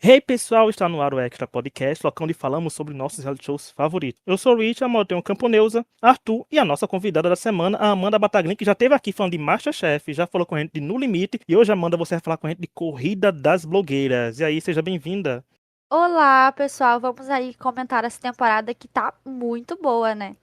Hey pessoal, está no ar o Extra Podcast, local onde falamos sobre nossos reality shows favoritos. Eu sou o Rich, a Tenho Camponeusa, Arthur e a nossa convidada da semana, a Amanda Bataglin, que já esteve aqui falando de MasterChef, já falou com a gente de No Limite, e hoje, Amanda, você vai falar com a gente de Corrida das Blogueiras. E aí, seja bem-vinda. Olá, pessoal. Vamos aí comentar essa temporada que tá muito boa, né?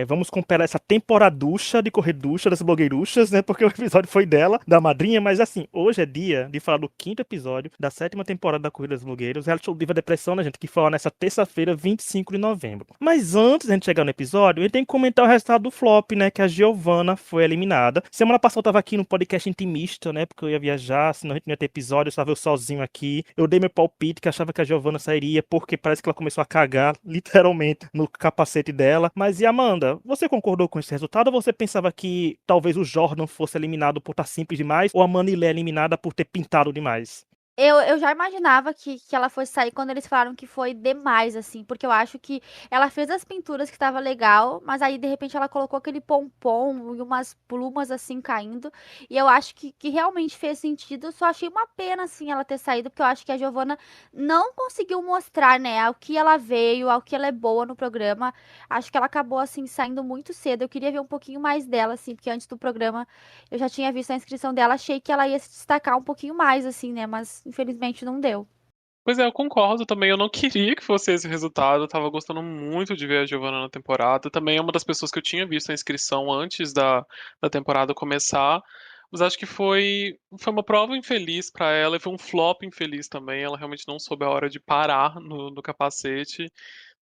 Vamos comparar essa temporaducha de correducha das blogueiruchas, né? Porque o episódio foi dela, da madrinha, mas assim, hoje é dia de falar do quinto episódio da sétima temporada da Corrida das Blogueiras, o reality show Diva Depressão, né, gente? Que foi lá nessa terça-feira, 25 de novembro. Mas antes de a gente chegar no episódio, a gente tem que comentar o resultado do flop, né? Que a Giovanna foi eliminada. Semana passada eu tava aqui no podcast intimista, né? Porque eu ia viajar, senão a gente não ia ter episódio, eu estava eu sozinho aqui. Eu dei meu palpite que achava que a Giovanna sairia, porque parece que ela começou a cagar, literalmente, no capacete dela. Mas e Amanda, você concordou com esse resultado ou você pensava que talvez o Jordan fosse eliminado por estar simples demais ou a Manilé eliminada por ter pintado demais? Eu já imaginava que ela fosse sair quando eles falaram que foi demais, assim, porque eu acho que ela fez as pinturas que tava legal, mas aí de repente ela colocou aquele pompom e umas plumas assim caindo, e eu acho que realmente fez sentido. Eu só achei uma pena, assim, ela ter saído, porque eu acho que a Giovanna não conseguiu mostrar, né, ao que ela veio, ao que ela é boa no programa. Acho que ela acabou, assim, saindo muito cedo. Eu queria ver um pouquinho mais dela, assim, porque antes do programa eu já tinha visto a inscrição dela, achei que ela ia se destacar um pouquinho mais, assim, né? Mas infelizmente não deu. Pois é, eu concordo também. Eu não queria que fosse esse o resultado. Eu tava gostando muito de ver a Giovanna na temporada. Também é uma das pessoas que eu tinha visto a inscrição antes da temporada começar. Mas acho que foi uma prova infeliz pra ela e foi um flop infeliz também. Ela realmente não soube a hora de parar no capacete.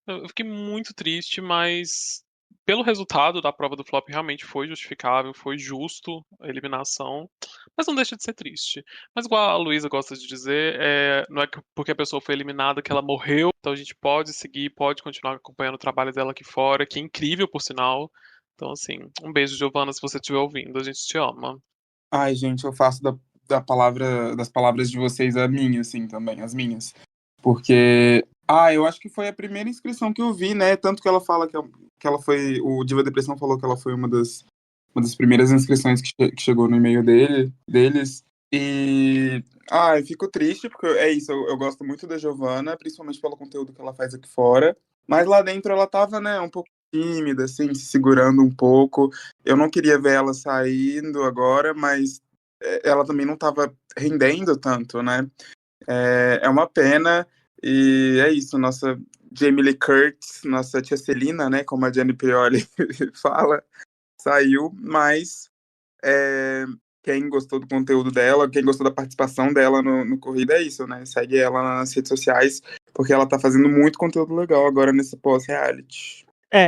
Eu fiquei muito triste, mas pelo resultado da prova do flop realmente foi justificável, foi justo a eliminação, mas não deixa de ser triste. Mas igual a Luísa gosta de dizer, não é porque a pessoa foi eliminada que ela morreu, então a gente pode seguir, pode continuar acompanhando o trabalho dela aqui fora, que é incrível por sinal. Então, assim, um beijo, Giovana, se você estiver ouvindo, a gente te ama. Ai, gente, eu faço da palavra, das palavras de vocês a minha, assim, também, as minhas. Porque, eu acho que foi a primeira inscrição que eu vi, né? Tanto que ela fala que ela foi. O Diva Depressão falou que ela foi uma das primeiras inscrições que chegou no e-mail deles. E. Eu fico triste, porque é isso, eu gosto muito da Giovanna, principalmente pelo conteúdo que ela faz aqui fora. Mas lá dentro ela tava, né, um pouco tímida, assim, se segurando um pouco. Eu não queria ver ela saindo agora, mas ela também não tava rendendo tanto, né? É uma pena. E é isso, nossa Jamie Lee Curtis, nossa tia Celina, né, como a Jenny Prioli fala, saiu, mas é, quem gostou do conteúdo dela, quem gostou da participação dela no Corrida é isso, né? Segue ela nas redes sociais, porque ela tá fazendo muito conteúdo legal agora nesse pós-reality.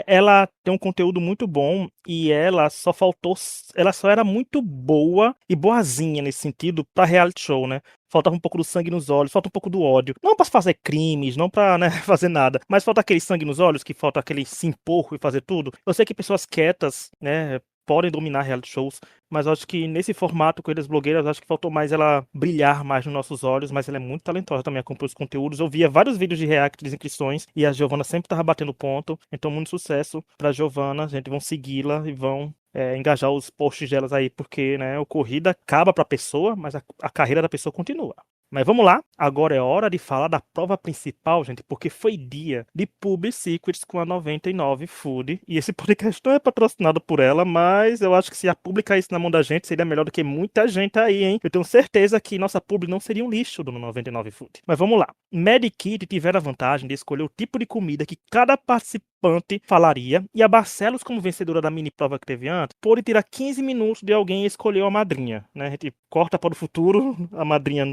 Ela tem um conteúdo muito bom e ela só faltou. Ela só era muito boa e boazinha nesse sentido pra reality show, né? Faltava um pouco do sangue nos olhos, falta um pouco do ódio. Não pra fazer crimes, não pra, né, fazer nada. Mas falta aquele sangue nos olhos, que falta aquele se impor e fazer tudo. Eu sei que pessoas quietas, né, podem dominar reality shows, mas eu acho que nesse formato Corridas Blogueiras, acho que faltou mais ela brilhar mais nos nossos olhos, mas ela é muito talentosa também, acompanha os conteúdos. Eu via vários vídeos de react de inscrições e a Giovanna sempre tava batendo ponto. Então, muito sucesso pra Giovanna, gente, vão segui-la e vão engajar os posts delas aí, porque, né, o corrida acaba pra pessoa, mas a carreira da pessoa continua. Mas vamos lá, agora é hora de falar da prova principal, gente, porque foi dia de Publi Secrets com a 99 Food. E esse podcast não é patrocinado por ela, mas eu acho que se a Publi caísse na mão da gente, seria melhor do que muita gente aí, hein? Eu tenho certeza que nossa Publi não seria um lixo do 99 Food. Mas vamos lá. Mad Kid tiveram a vantagem de escolher o tipo de comida que cada participante falaria, e a Barcelos, como vencedora da mini prova que teve antes, pôde tirar 15 minutos de alguém e escolheu a madrinha, né? A gente corta para o futuro, a madrinha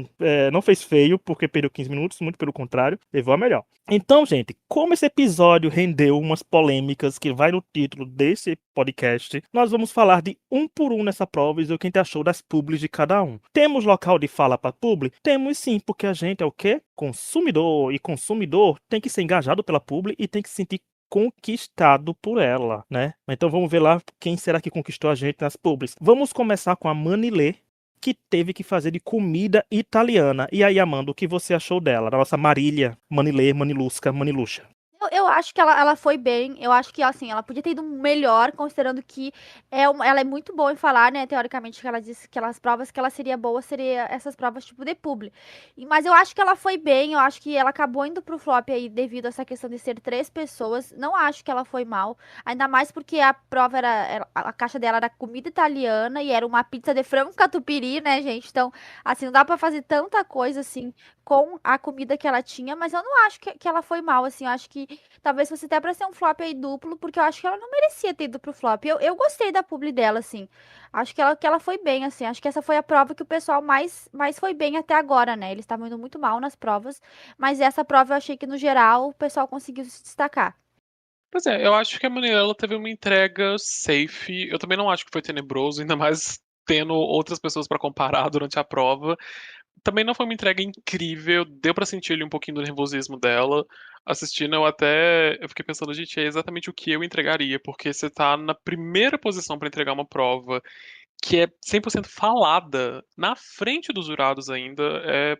não fez feio porque perdeu 15 minutos, muito pelo contrário, levou a melhor. Então, gente, como esse episódio rendeu umas polêmicas que vai no título desse podcast, nós vamos falar de um por um nessa prova e ver o que a gente achou das publis de cada um. Temos local de fala para publi? Temos sim, porque a gente é o quê? Consumidor, e consumidor tem que ser engajado pela publi e tem que se sentir conquistado por ela, né? Então vamos ver lá quem será que conquistou a gente nas publis. Vamos começar com a Manilê, que teve que fazer de comida italiana. E aí, Amanda, o que você achou dela? Da nossa Marília, Manilê, Manilusca, Maniluxa? Eu acho que ela foi bem. Eu acho que, assim, ela podia ter ido melhor, considerando que ela é muito boa em falar, né? Teoricamente, que ela disse que aquelas provas que ela seria boa seria essas provas tipo de publi. Mas eu acho que ela foi bem. Eu acho que ela acabou indo pro flop aí devido a essa questão de ser 3 pessoas. Não acho que ela foi mal. Ainda mais porque a prova a caixa dela era comida italiana e era uma pizza de frango catupiry, né, gente? Então, assim, não dá pra fazer tanta coisa assim com a comida que ela tinha, mas eu não acho que ela foi mal, assim, eu acho que talvez fosse até pra ser um flop aí duplo, porque eu acho que ela não merecia ter ido pro flop. Eu gostei da publi dela, assim, acho que ela foi bem, assim, acho que essa foi a prova que o pessoal mais foi bem até agora, né, eles estavam indo muito mal nas provas, mas essa prova eu achei que, no geral, o pessoal conseguiu se destacar. Pois é, eu acho que a Manirela teve uma entrega safe. Eu também não acho que foi tenebroso, ainda mais tendo outras pessoas pra comparar durante a prova. Também não foi uma entrega incrível, deu pra sentir ali um pouquinho do nervosismo dela. Assistindo, eu fiquei pensando, gente, é exatamente o que eu entregaria, porque você tá na primeira posição pra entregar uma prova que é 100% falada, na frente dos jurados ainda,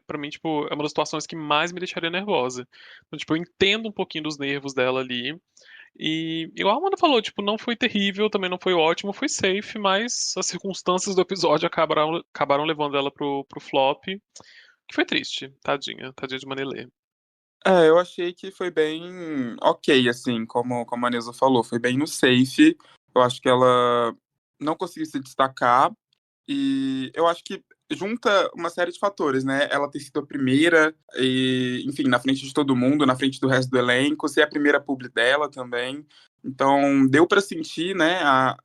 para mim, tipo, é uma das situações que mais me deixaria nervosa. Então, tipo, eu entendo um pouquinho dos nervos dela ali. E igual a Amanda falou, tipo, não foi terrível, também não foi ótimo, foi safe, mas as circunstâncias do episódio acabaram levando ela pro flop, que foi triste, tadinha de Manelê. Eu achei que foi bem ok, assim, como a Neuza falou, foi bem no safe. Eu acho que ela não conseguiu se destacar e eu acho que junta uma série de fatores, né? Ela ter sido a primeira e, enfim, na frente de todo mundo, na frente do resto do elenco, ser a primeira publi dela também. Então, deu pra sentir, né,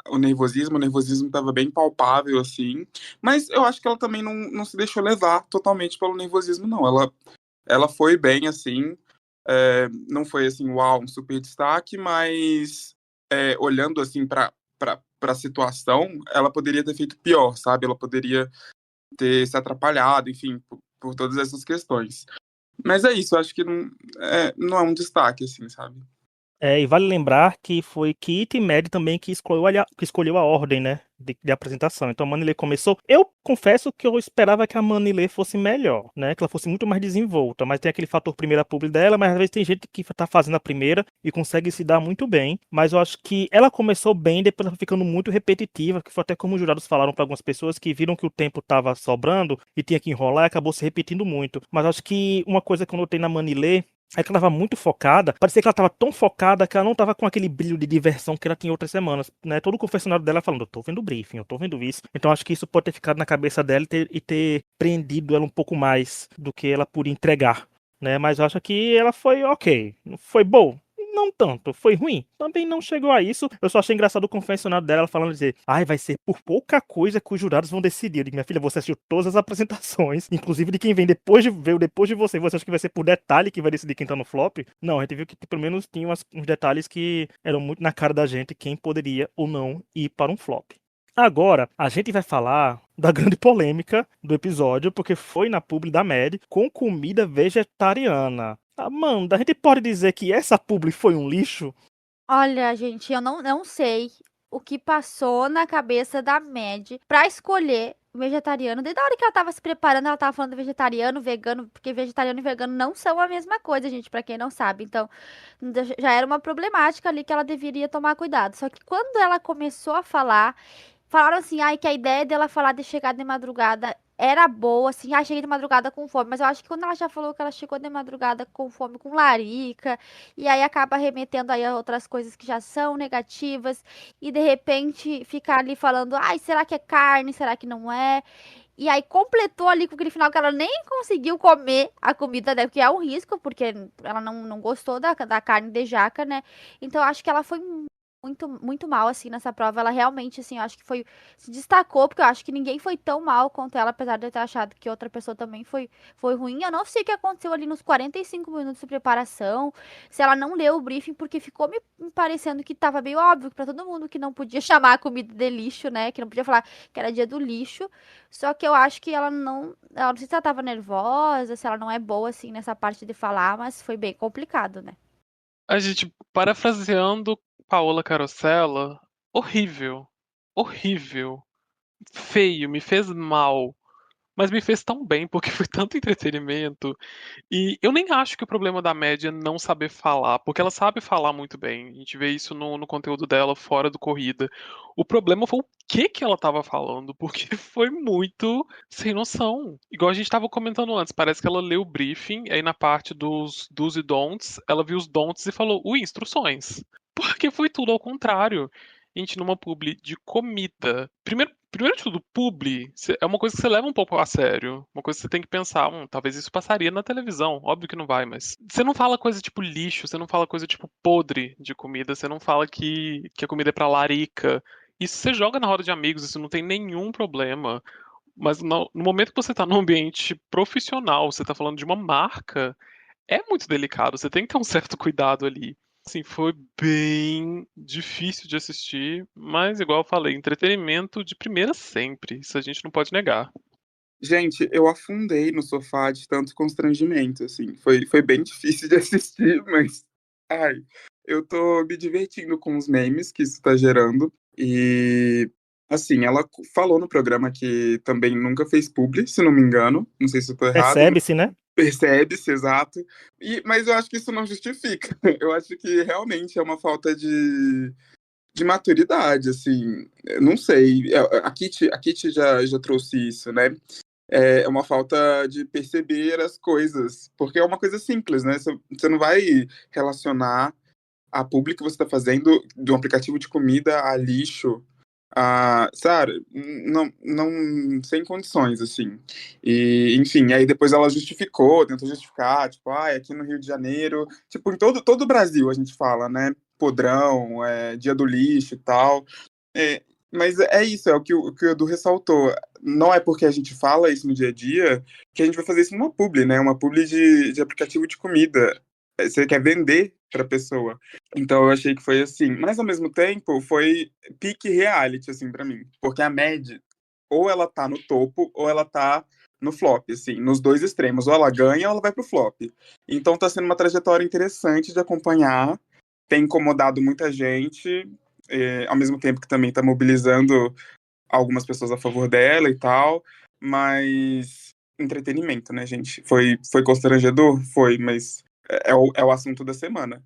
o nervosismo estava bem palpável, assim. Mas eu acho que ela também não se deixou levar totalmente pelo nervosismo, não. Ela foi bem, assim, não foi, assim, uau, um super destaque, mas olhando, assim, para a situação, ela poderia ter feito pior, sabe? Ela poderia ter se atrapalhado, enfim, por todas essas questões. Mas é isso, eu acho que não é um destaque, assim, sabe? E vale lembrar que foi Kit e Mad também que escolheu a ordem, né, de apresentação. Então a Manilê começou. Eu confesso que eu esperava que a Manilê fosse melhor, né, que ela fosse muito mais desenvolta, mas tem aquele fator primeira publi dela, mas às vezes tem gente que tá fazendo a primeira e consegue se dar muito bem. Mas eu acho que ela começou bem, depois ela foi ficando muito repetitiva, que foi até como os jurados falaram para algumas pessoas que viram que o tempo tava sobrando e tinha que enrolar e acabou se repetindo muito. Mas eu acho que uma coisa que eu notei na Manilê é que ela tava muito focada, parecia que ela tava tão focada que ela não tava com aquele brilho de diversão que ela tinha em outras semanas, né? Todo o confessionário dela falando, eu tô vendo o briefing, eu tô vendo isso. Então acho que isso pode ter ficado na cabeça dela e ter prendido ela um pouco mais do que ela podia entregar, né? Mas eu acho que ela foi ok, foi boa. Não tanto, foi ruim. Também não chegou a isso. Eu só achei engraçado o confessionário dela falando dizer, ai, vai ser por pouca coisa que os jurados vão decidir. Eu digo, minha filha, você assistiu todas as apresentações, inclusive de quem veio depois de você. Você acha que vai ser por detalhe que vai decidir quem tá no flop? Não, a gente viu que pelo menos tinha uns detalhes que eram muito na cara da gente quem poderia ou não ir para um flop. Agora, a gente vai falar da grande polêmica do episódio, porque foi na publi da Mad com comida vegetariana. Amanda, a gente pode dizer que essa publi foi um lixo? Olha, gente, eu não sei o que passou na cabeça da Mad pra escolher vegetariano. Desde a hora que ela tava se preparando, ela tava falando de vegetariano, vegano, porque vegetariano e vegano não são a mesma coisa, gente, pra quem não sabe. Então, já era uma problemática ali que ela deveria tomar cuidado. Só que quando ela começou a falar, falaram assim, ai, que a ideia dela falar de chegar de madrugada era boa, assim, ai, cheguei de madrugada com fome. Mas eu acho que quando ela já falou que ela chegou de madrugada com fome, com larica, e aí acaba remetendo aí a outras coisas que já são negativas, e de repente ficar ali falando, ai, será que é carne? Será que não é? E aí completou ali com aquele final que ela nem conseguiu comer a comida dela, que é um risco, porque ela não gostou da carne de jaca, né? Então eu acho que ela foi muito mal, assim, nessa prova. Ela realmente, assim, eu acho que se destacou, porque eu acho que ninguém foi tão mal quanto ela, apesar de eu ter achado que outra pessoa também foi ruim. Eu não sei o que aconteceu ali nos 45 minutos de preparação, se ela não leu o briefing, porque ficou me parecendo que tava meio óbvio pra todo mundo que não podia chamar a comida de lixo, né? Que não podia falar que era dia do lixo. Só que eu acho que ela não sei se ela tava nervosa, se ela não é boa, assim, nessa parte de falar, mas foi bem complicado, né? A gente, parafraseando Paola Carosella, horrível. Horrível. Feio, me fez mal. mas me fez tão bem, porque foi tanto entretenimento. E eu nem acho que o problema da média é não saber falar, porque ela sabe falar muito bem. A gente vê isso no conteúdo dela fora do corrida. O problema foi o que ela tava falando, porque foi muito sem noção. Igual a gente tava comentando antes, parece que ela leu o briefing, aí na parte dos do's e don'ts, ela viu os don'ts e falou, ui, instruções. Porque foi tudo ao contrário. Gente, numa publi de comida. Primeiro de tudo, publi é uma coisa que você leva um pouco a sério. Uma coisa que você tem que pensar, talvez isso passaria na televisão. Óbvio que não vai, mas. Você não fala coisa tipo lixo, você não fala coisa tipo podre de comida, você não fala que a comida é pra larica. Isso você joga na roda de amigos, isso não tem nenhum problema. Mas no momento que você tá num ambiente profissional, você tá falando de uma marca, é muito delicado, você tem que ter um certo cuidado ali. Assim, foi bem difícil de assistir, mas igual eu falei, entretenimento de primeira sempre, isso a gente não pode negar. Gente, eu afundei no sofá de tanto constrangimento, assim. Foi bem difícil de assistir, mas. Ai, eu tô me divertindo com os memes que isso tá gerando. E. Assim, ela falou no programa que também nunca fez publi, se não me engano. Não sei se eu tô errado. Percebe-se, né? Percebe-se, exato. Mas eu acho que isso não justifica. Eu acho que realmente é uma falta de maturidade, assim. Eu não sei. A Kitty já trouxe isso, né? É uma falta de perceber as coisas, porque é uma coisa simples, né? Você não vai relacionar a publi que você está fazendo de um aplicativo de comida a lixo, sabe? Não, sem condições, assim. E, enfim, aí depois ela tentou justificar, tipo, aqui no Rio de Janeiro, tipo, em todo o Brasil a gente fala, né? Podrão, dia do lixo e tal. É, mas é isso, é o que o Edu ressaltou. Não é porque a gente fala isso no dia a dia que a gente vai fazer isso numa publi, né? Uma publi de aplicativo de comida. Você quer vender pra pessoa. Então eu achei que foi assim. Mas ao mesmo tempo, foi pique reality, assim, pra mim. Porque a Mad, ou ela tá no topo, ou ela tá no flop, assim, nos dois extremos. Ou ela ganha ou ela vai pro flop. Então tá sendo uma trajetória interessante de acompanhar. Tem incomodado muita gente, ao mesmo tempo que também está mobilizando algumas pessoas a favor dela e tal, mas entretenimento, né, gente? Foi constrangedor? Foi, mas é o assunto da semana.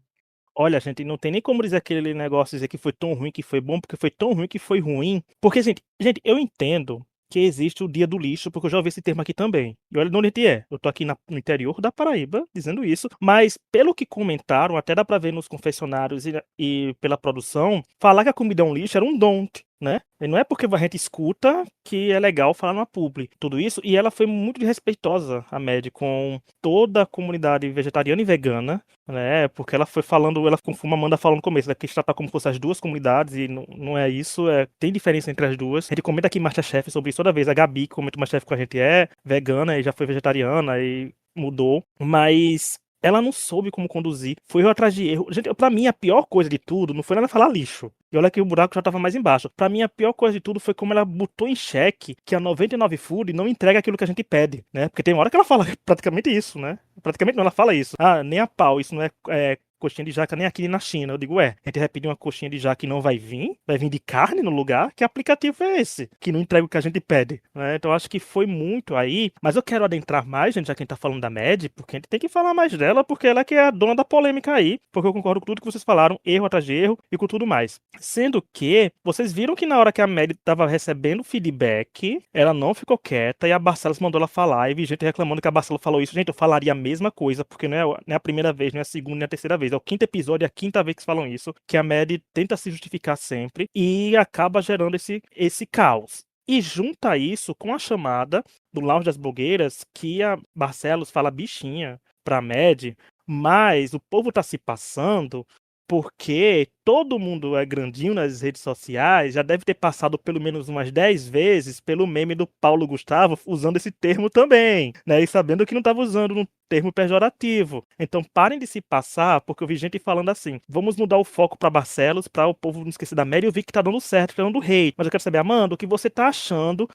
Olha, gente, não tem nem como dizer aquele negócio, dizer que foi tão ruim que foi bom, porque foi tão ruim que foi ruim. Porque, gente, eu entendo que existe o dia do lixo, porque eu já ouvi esse termo aqui também. E olha de onde a gente é. Eu tô aqui no interior da Paraíba dizendo isso, mas pelo que comentaram, até dá pra ver nos confessionários e pela produção, falar que a comida é um lixo era um don't, né? E não é porque a gente escuta que é legal falar numa publi, tudo isso. E ela foi muito desrespeitosa, a Mad, com toda a comunidade vegetariana e vegana, né? Porque ela foi falando, como a Amanda falou no começo, ela quis tratar como se fossem as duas comunidades, e não é isso, tem diferença entre as duas. A gente comenta aqui em MasterChef sobre isso toda vez. A Gabi, que comenta o MasterChef com a gente, é vegana e já foi vegetariana e mudou, mas ela não soube como conduzir, foi erro atrás de erro. Gente, pra mim, a pior coisa de tudo não foi nada falar lixo. E olha que o buraco já tava mais embaixo. Pra mim, a pior coisa de tudo foi como ela botou em xeque que a 99 Food não entrega aquilo que a gente pede, né? Porque tem uma hora que ela fala praticamente isso, né? Praticamente não, ela fala isso. Nem a pau, isso não é coxinha de jaca nem aqui na China. Eu digo, a gente vai pedir uma coxinha de jaca e não vai vir de carne no lugar? Que aplicativo é esse? Que não entrega o que a gente pede, né? Então acho que foi muito aí, mas eu quero adentrar mais, gente, já que a gente tá falando da Mad, porque a gente tem que falar mais dela, porque ela que é a dona da polêmica aí, porque eu concordo com tudo que vocês falaram, erro atrás de erro e com tudo mais. Sendo que, vocês viram que na hora que a Mad tava recebendo feedback, ela não ficou quieta e a Barcelos mandou ela falar, e vi gente reclamando que a Barcelos falou isso. Gente, eu falaria a mesma coisa, porque não é a primeira vez, não é a segunda, nem a terceira vez. É o quinto episódio, é a quinta vez que falam isso, que a Mad tenta se justificar sempre e acaba gerando esse caos. E junta isso com a chamada do Lounge das Blogueiras, que a Barcelos fala bichinha pra Mad, mas o povo tá se passando porque todo mundo é grandinho nas redes sociais, já deve ter passado pelo menos umas 10 vezes pelo meme do Paulo Gustavo usando esse termo também, né? E sabendo que não estava usando um termo pejorativo. Então parem de se passar, porque eu vi gente falando assim, vamos mudar o foco para Barcelos, para o povo não esquecer da Mary. Eu vi que tá dando certo, tá dando hate. Mas eu quero saber, Amanda, o que você tá achando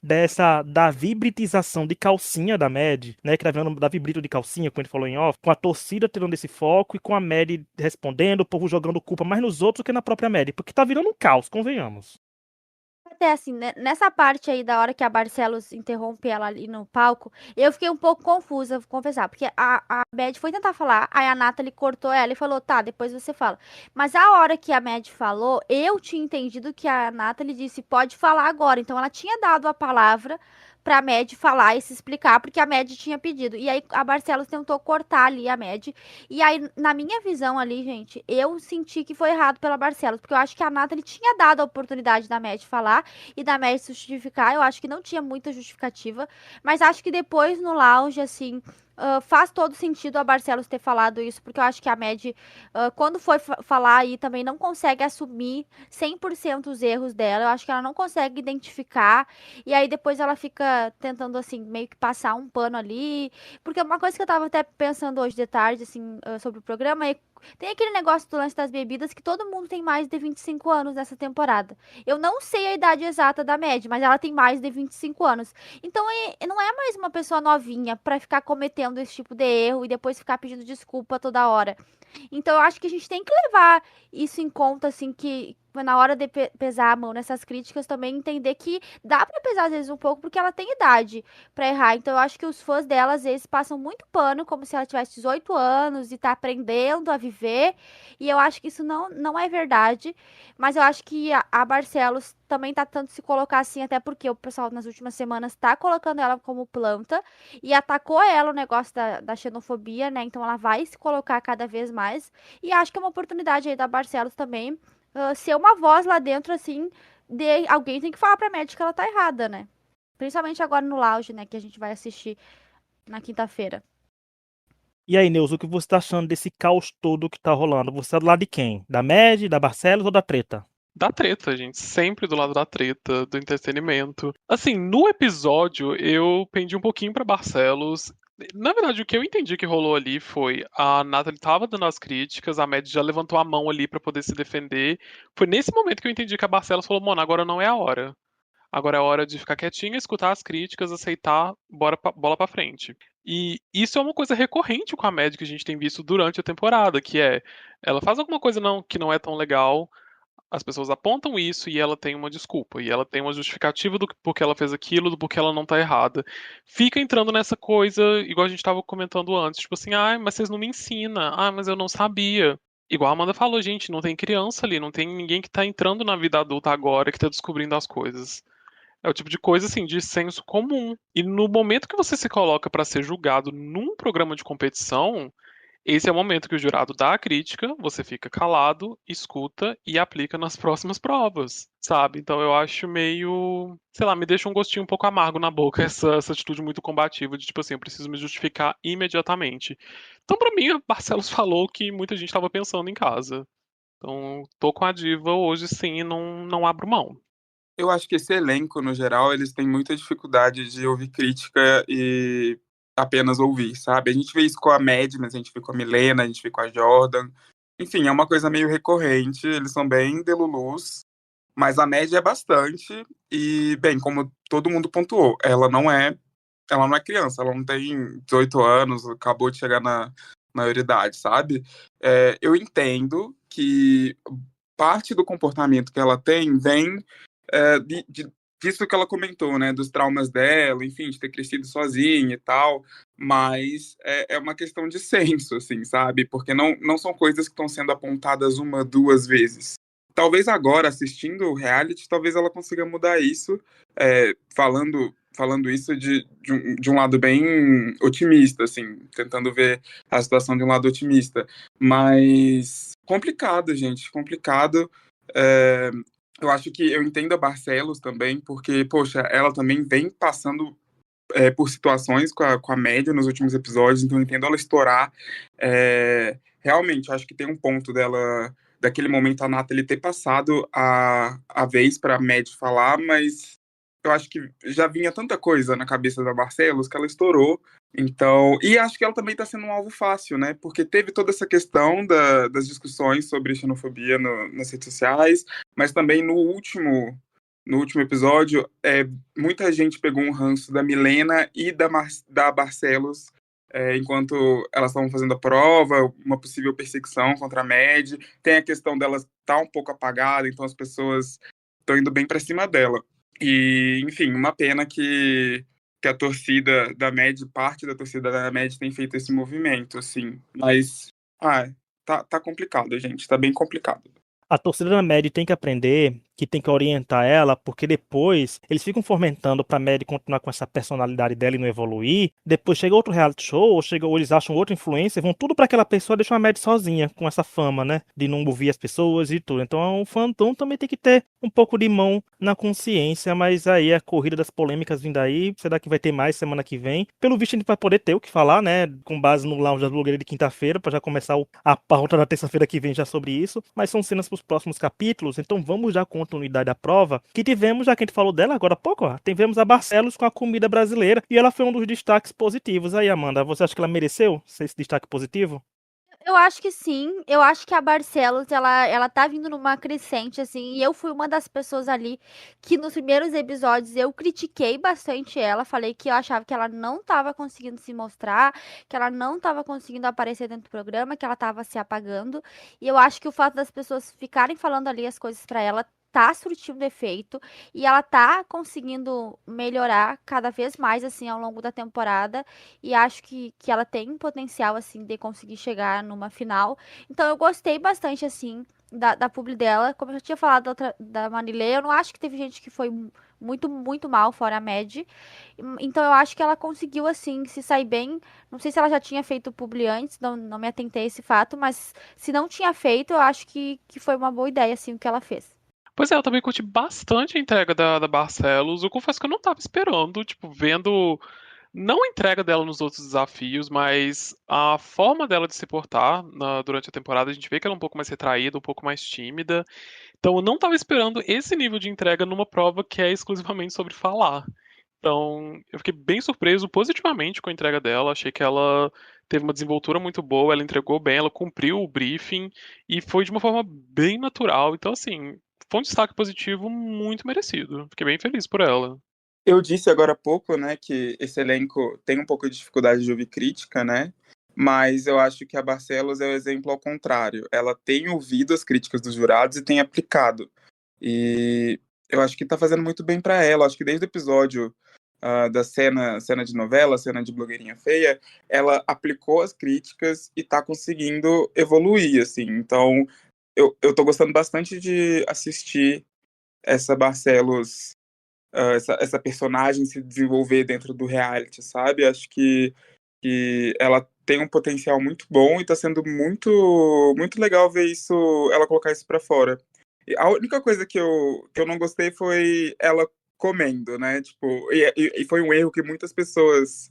da vibritização de calcinha da Mad, né? Que tá vendo da vibrito de calcinha, como ele falou em off, com a torcida tirando esse foco e com a Mad respondendo, o povo jogando culpa mais nos outros do que na própria Mad, porque tá virando um caos, convenhamos. Até assim, né, nessa parte aí da hora que a Barcelos interrompe ela ali no palco, eu fiquei um pouco confusa, vou confessar, porque a Mad foi tentar falar, aí a Nathalie cortou ela e falou, tá, depois você fala. Mas a hora que a Mad falou, eu tinha entendido que a Nathalie disse, pode falar agora. Então ela tinha dado a palavra pra Mad falar e se explicar, porque a Mad tinha pedido. E aí a Barcelos tentou cortar ali a Mad. E aí, na minha visão ali, gente, eu senti que foi errado pela Barcelos, porque eu acho que a Nathalie tinha dado a oportunidade da Mad falar e da Mad se justificar. Eu acho que não tinha muita justificativa, mas acho que depois no lounge, assim, faz todo sentido a Barcelos ter falado isso, porque eu acho que a Mad, quando foi falar aí, também não consegue assumir 100% os erros dela. Eu acho que ela não consegue identificar, e aí depois ela fica tentando, assim, meio que passar um pano ali. Porque uma coisa que eu tava até pensando hoje de tarde, assim, sobre o programa é. Tem aquele negócio do lance das bebidas que todo mundo tem mais de 25 anos nessa temporada. Eu não sei a idade exata da Mad, mas ela tem mais de 25 anos. Então não é mais uma pessoa novinha pra ficar cometendo esse tipo de erro e depois ficar pedindo desculpa toda hora. Então eu acho que a gente tem que levar isso em conta, assim, que na hora de pesar a mão nessas críticas também entender que dá pra pesar às vezes um pouco porque ela tem idade pra errar. Então eu acho que os fãs dela às vezes passam muito pano, como se ela tivesse 18 anos e tá aprendendo a viver. E eu acho que isso não é verdade. Mas eu acho que a Barcelos também tá tentando se colocar assim, até porque o pessoal nas últimas semanas tá colocando ela como planta e atacou ela o negócio da xenofobia, né? Então ela vai se colocar cada vez mais. E acho que é uma oportunidade aí da Barcelos também ser uma voz lá dentro, assim, de alguém tem que falar pra médica que ela tá errada, né? Principalmente agora no lounge, né? Que a gente vai assistir na quinta-feira. E aí, Neuza, o que você tá achando desse caos todo que tá rolando? Você é do lado de quem? Da Mad, da Barcelos ou da treta? Da treta, gente. Sempre do lado da treta, do entretenimento. Assim, no episódio, eu pendi um pouquinho pra Barcelos. Na verdade, o que eu entendi que rolou ali foi a Nathalie tava dando as críticas, a Mad já levantou a mão ali pra poder se defender. Foi nesse momento que eu entendi que a Barcelos falou, mano, agora não é a hora. Agora é a hora de ficar quietinha, escutar as críticas, aceitar, bola pra frente. E isso é uma coisa recorrente com a Mad que a gente tem visto durante a temporada, que é ela faz alguma coisa que não é tão legal, as pessoas apontam isso e ela tem uma desculpa, e ela tem uma justificativa do porquê ela fez aquilo, do porquê ela não tá errada. Fica entrando nessa coisa, igual a gente tava comentando antes, tipo assim, ah, mas vocês não me ensinam, ah, mas eu não sabia. Igual a Amanda falou, gente, não tem criança ali, não tem ninguém que tá entrando na vida adulta agora que tá descobrindo as coisas. É o tipo de coisa assim, de senso comum. E no momento que você se coloca pra ser julgado num programa de competição, esse é o momento que o jurado dá a crítica, você fica calado, escuta e aplica nas próximas provas, sabe? Então eu acho meio, sei lá, me deixa um gostinho um pouco amargo na boca essa atitude muito combativa de tipo assim, eu preciso me justificar imediatamente. Então pra mim, a Barcelos falou que muita gente estava pensando em casa. Então tô com a diva hoje sim, não abro mão. Eu acho que esse elenco, no geral, eles têm muita dificuldade de ouvir crítica e apenas ouvir, sabe? A gente vê isso com a Mad, mas a gente vê com a Milena, a gente vê com a Jordan. Enfim, é uma coisa meio recorrente, eles são bem delulus, mas a Mad é bastante. E, bem, como todo mundo pontuou, ela não é criança, ela não tem 18 anos, acabou de chegar na maioridade, sabe? Eu entendo que parte do comportamento que ela tem vem disso que ela comentou, né, dos traumas dela, enfim, de ter crescido sozinha e tal, mas é uma questão de senso, assim, sabe? Porque não são coisas que estão sendo apontadas uma, duas vezes. Talvez agora, assistindo o reality, talvez ela consiga mudar isso, falando isso de um lado bem otimista, assim, tentando ver a situação de um lado otimista. Mas complicado, gente, complicado. É, eu acho que eu entendo a Barcelos também, porque, poxa, ela também vem passando por situações com a média nos últimos episódios, então eu entendo ela estourar. Realmente, acho que tem um ponto dela, daquele momento, a Nathalie ter passado a vez para a Mad falar, mas eu acho que já vinha tanta coisa na cabeça da Barcelos que ela estourou. Então, e acho que ela também está sendo um alvo fácil, né? Porque teve toda essa questão das discussões sobre xenofobia nas redes sociais, mas também no último episódio, muita gente pegou um ranço da Milena e da Barcelos enquanto elas estavam fazendo a prova, uma possível perseguição contra a Mad. Tem a questão delas estar um pouco apagada, então as pessoas estão indo bem pra cima dela. E, enfim, uma pena que a torcida da MED, parte da torcida da MED tem feito esse movimento, assim. Mas, tá complicado, gente, tá bem complicado. A torcida da Mad tem que aprender que tem que orientar ela, porque depois eles ficam fomentando pra Mad continuar com essa personalidade dela e não evoluir. Depois chega outro reality show, ou eles acham outra influência, vão tudo pra aquela pessoa e deixam a Mad sozinha, com essa fama, né? De não ouvir as pessoas e tudo. Então o fandom também tem que ter um pouco de mão na consciência, mas aí a corrida das polêmicas vindo aí, será que vai ter mais semana que vem? Pelo visto a gente vai poder ter o que falar, né? Com base no Lounge da Blogueira de quinta-feira, pra já começar a pauta da terça-feira que vem já sobre isso. Mas são cenas pros próximos capítulos, então vamos já com a continuidade da prova, que tivemos, já que a gente falou dela agora há pouco, ó, tivemos a Barcelos com a comida brasileira, e ela foi um dos destaques positivos. Aí, Amanda, você acha que ela mereceu ser esse destaque positivo? Eu acho que sim. Eu acho que a Barcelos, ela tá vindo numa crescente, assim. E eu fui uma das pessoas ali que nos primeiros episódios eu critiquei bastante ela. Falei que eu achava que ela não tava conseguindo se mostrar, que ela não tava conseguindo aparecer dentro do programa, que ela tava se apagando. E eu acho que o fato das pessoas ficarem falando ali as coisas pra ela tá surtindo efeito e ela tá conseguindo melhorar cada vez mais assim ao longo da temporada e acho que ela tem potencial, assim, de conseguir chegar numa final. Então eu gostei bastante, assim, da publi dela. Como eu já tinha falado da Manilê, eu não acho que teve gente que foi muito, muito mal, fora a Mad. Então eu acho que ela conseguiu, assim, se sair bem. Não sei se ela já tinha feito publi antes, não me atentei a esse fato, mas se não tinha feito, eu acho que foi uma boa ideia, assim, o que ela fez. Pois é, eu também curti bastante a entrega da Barcelos. Eu confesso que eu não tava esperando, tipo, vendo não a entrega dela nos outros desafios, mas a forma dela de se portar durante a temporada. A gente vê que ela é um pouco mais retraída, um pouco mais tímida. Então eu não tava esperando esse nível de entrega numa prova que é exclusivamente sobre falar. Então eu fiquei bem surpreso positivamente com a entrega dela. Achei que ela teve uma desenvoltura muito boa, ela entregou bem, ela cumpriu o briefing e foi de uma forma bem natural. Então, assim, foi um destaque positivo muito merecido. Fiquei bem feliz por ela. Eu disse agora há pouco, né, que esse elenco tem um pouco de dificuldade de ouvir crítica, né? Mas eu acho que a Barcelos é o exemplo ao contrário. Ela tem ouvido as críticas dos jurados e tem aplicado. E eu acho que tá fazendo muito bem para ela. Acho que desde o episódio da cena de novela, cena de blogueirinha feia, ela aplicou as críticas e tá conseguindo evoluir, assim. Então, eu tô gostando bastante de assistir essa Barcelos, essa personagem se desenvolver dentro do reality, sabe? Acho que ela tem um potencial muito bom e tá sendo muito, muito legal ver isso, ela colocar isso pra fora. E a única coisa que eu não gostei foi ela comendo, né? Tipo, e foi um erro que muitas pessoas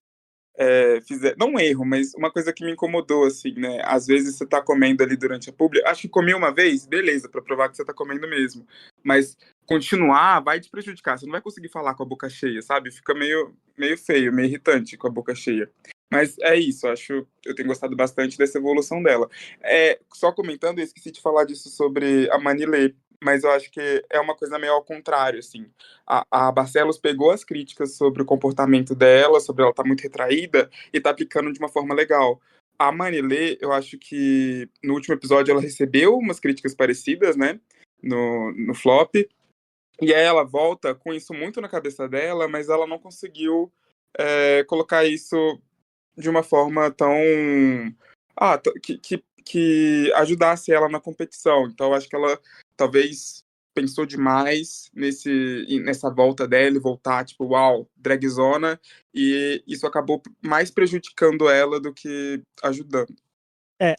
fizeram. Não um erro, mas uma coisa que me incomodou, assim, né? Às vezes você tá comendo ali durante a publi. Acho que comi uma vez, beleza, pra provar que você tá comendo mesmo. Mas continuar vai te prejudicar. Você não vai conseguir falar com a boca cheia, sabe? Fica meio feio, meio irritante com a boca cheia. Mas é isso, eu tenho gostado bastante dessa evolução dela. Só comentando, eu esqueci de falar disso sobre a Manilê, mas eu acho que é uma coisa meio ao contrário, assim. A Barcelos pegou as críticas sobre o comportamento dela, sobre ela estar muito retraída, e tá aplicando de uma forma legal. A Manilê, eu acho que no último episódio ela recebeu umas críticas parecidas, né, no flop, e aí ela volta com isso muito na cabeça dela, mas ela não conseguiu colocar isso de uma forma tão que ajudasse ela na competição. Então acho que ela talvez pensou demais nessa volta dela e voltar tipo, uau, dragzona, e isso acabou mais prejudicando ela do que ajudando.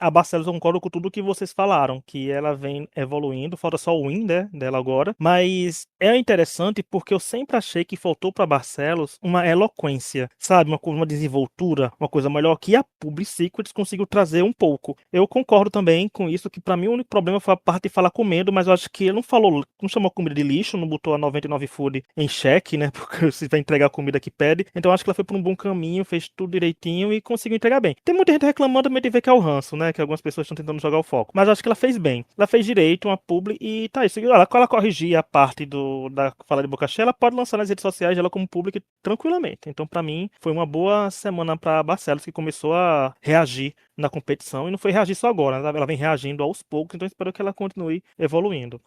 A Barcelos eu concordo com tudo que vocês falaram, que ela vem evoluindo, falta só o win, né, dela agora, mas é interessante porque eu sempre achei que faltou pra Barcelos uma eloquência, sabe, uma desenvoltura, uma coisa melhor que a Public Secrets conseguiu trazer um pouco. Eu concordo também com isso, que pra mim o único problema foi a parte de falar comendo, mas eu acho que ele não chamou a comida de lixo, não botou a 99 Food em xeque, né, porque você vai entregar a comida que pede, então eu acho que ela foi por um bom caminho, fez tudo direitinho e conseguiu entregar bem. Tem muita gente reclamando também de ver que é o ranço, né? Que algumas pessoas estão tentando jogar o foco. Mas acho que ela fez bem. Ela fez direito, uma publi, e tá isso. Quando ela corrigir a parte da fala de boca cheia, ela pode lançar nas redes sociais dela como public tranquilamente. Então, pra mim, foi uma boa semana pra Barcelos, que começou a reagir na competição. E não foi reagir só agora, né? Ela vem reagindo aos poucos, então espero que ela continue evoluindo.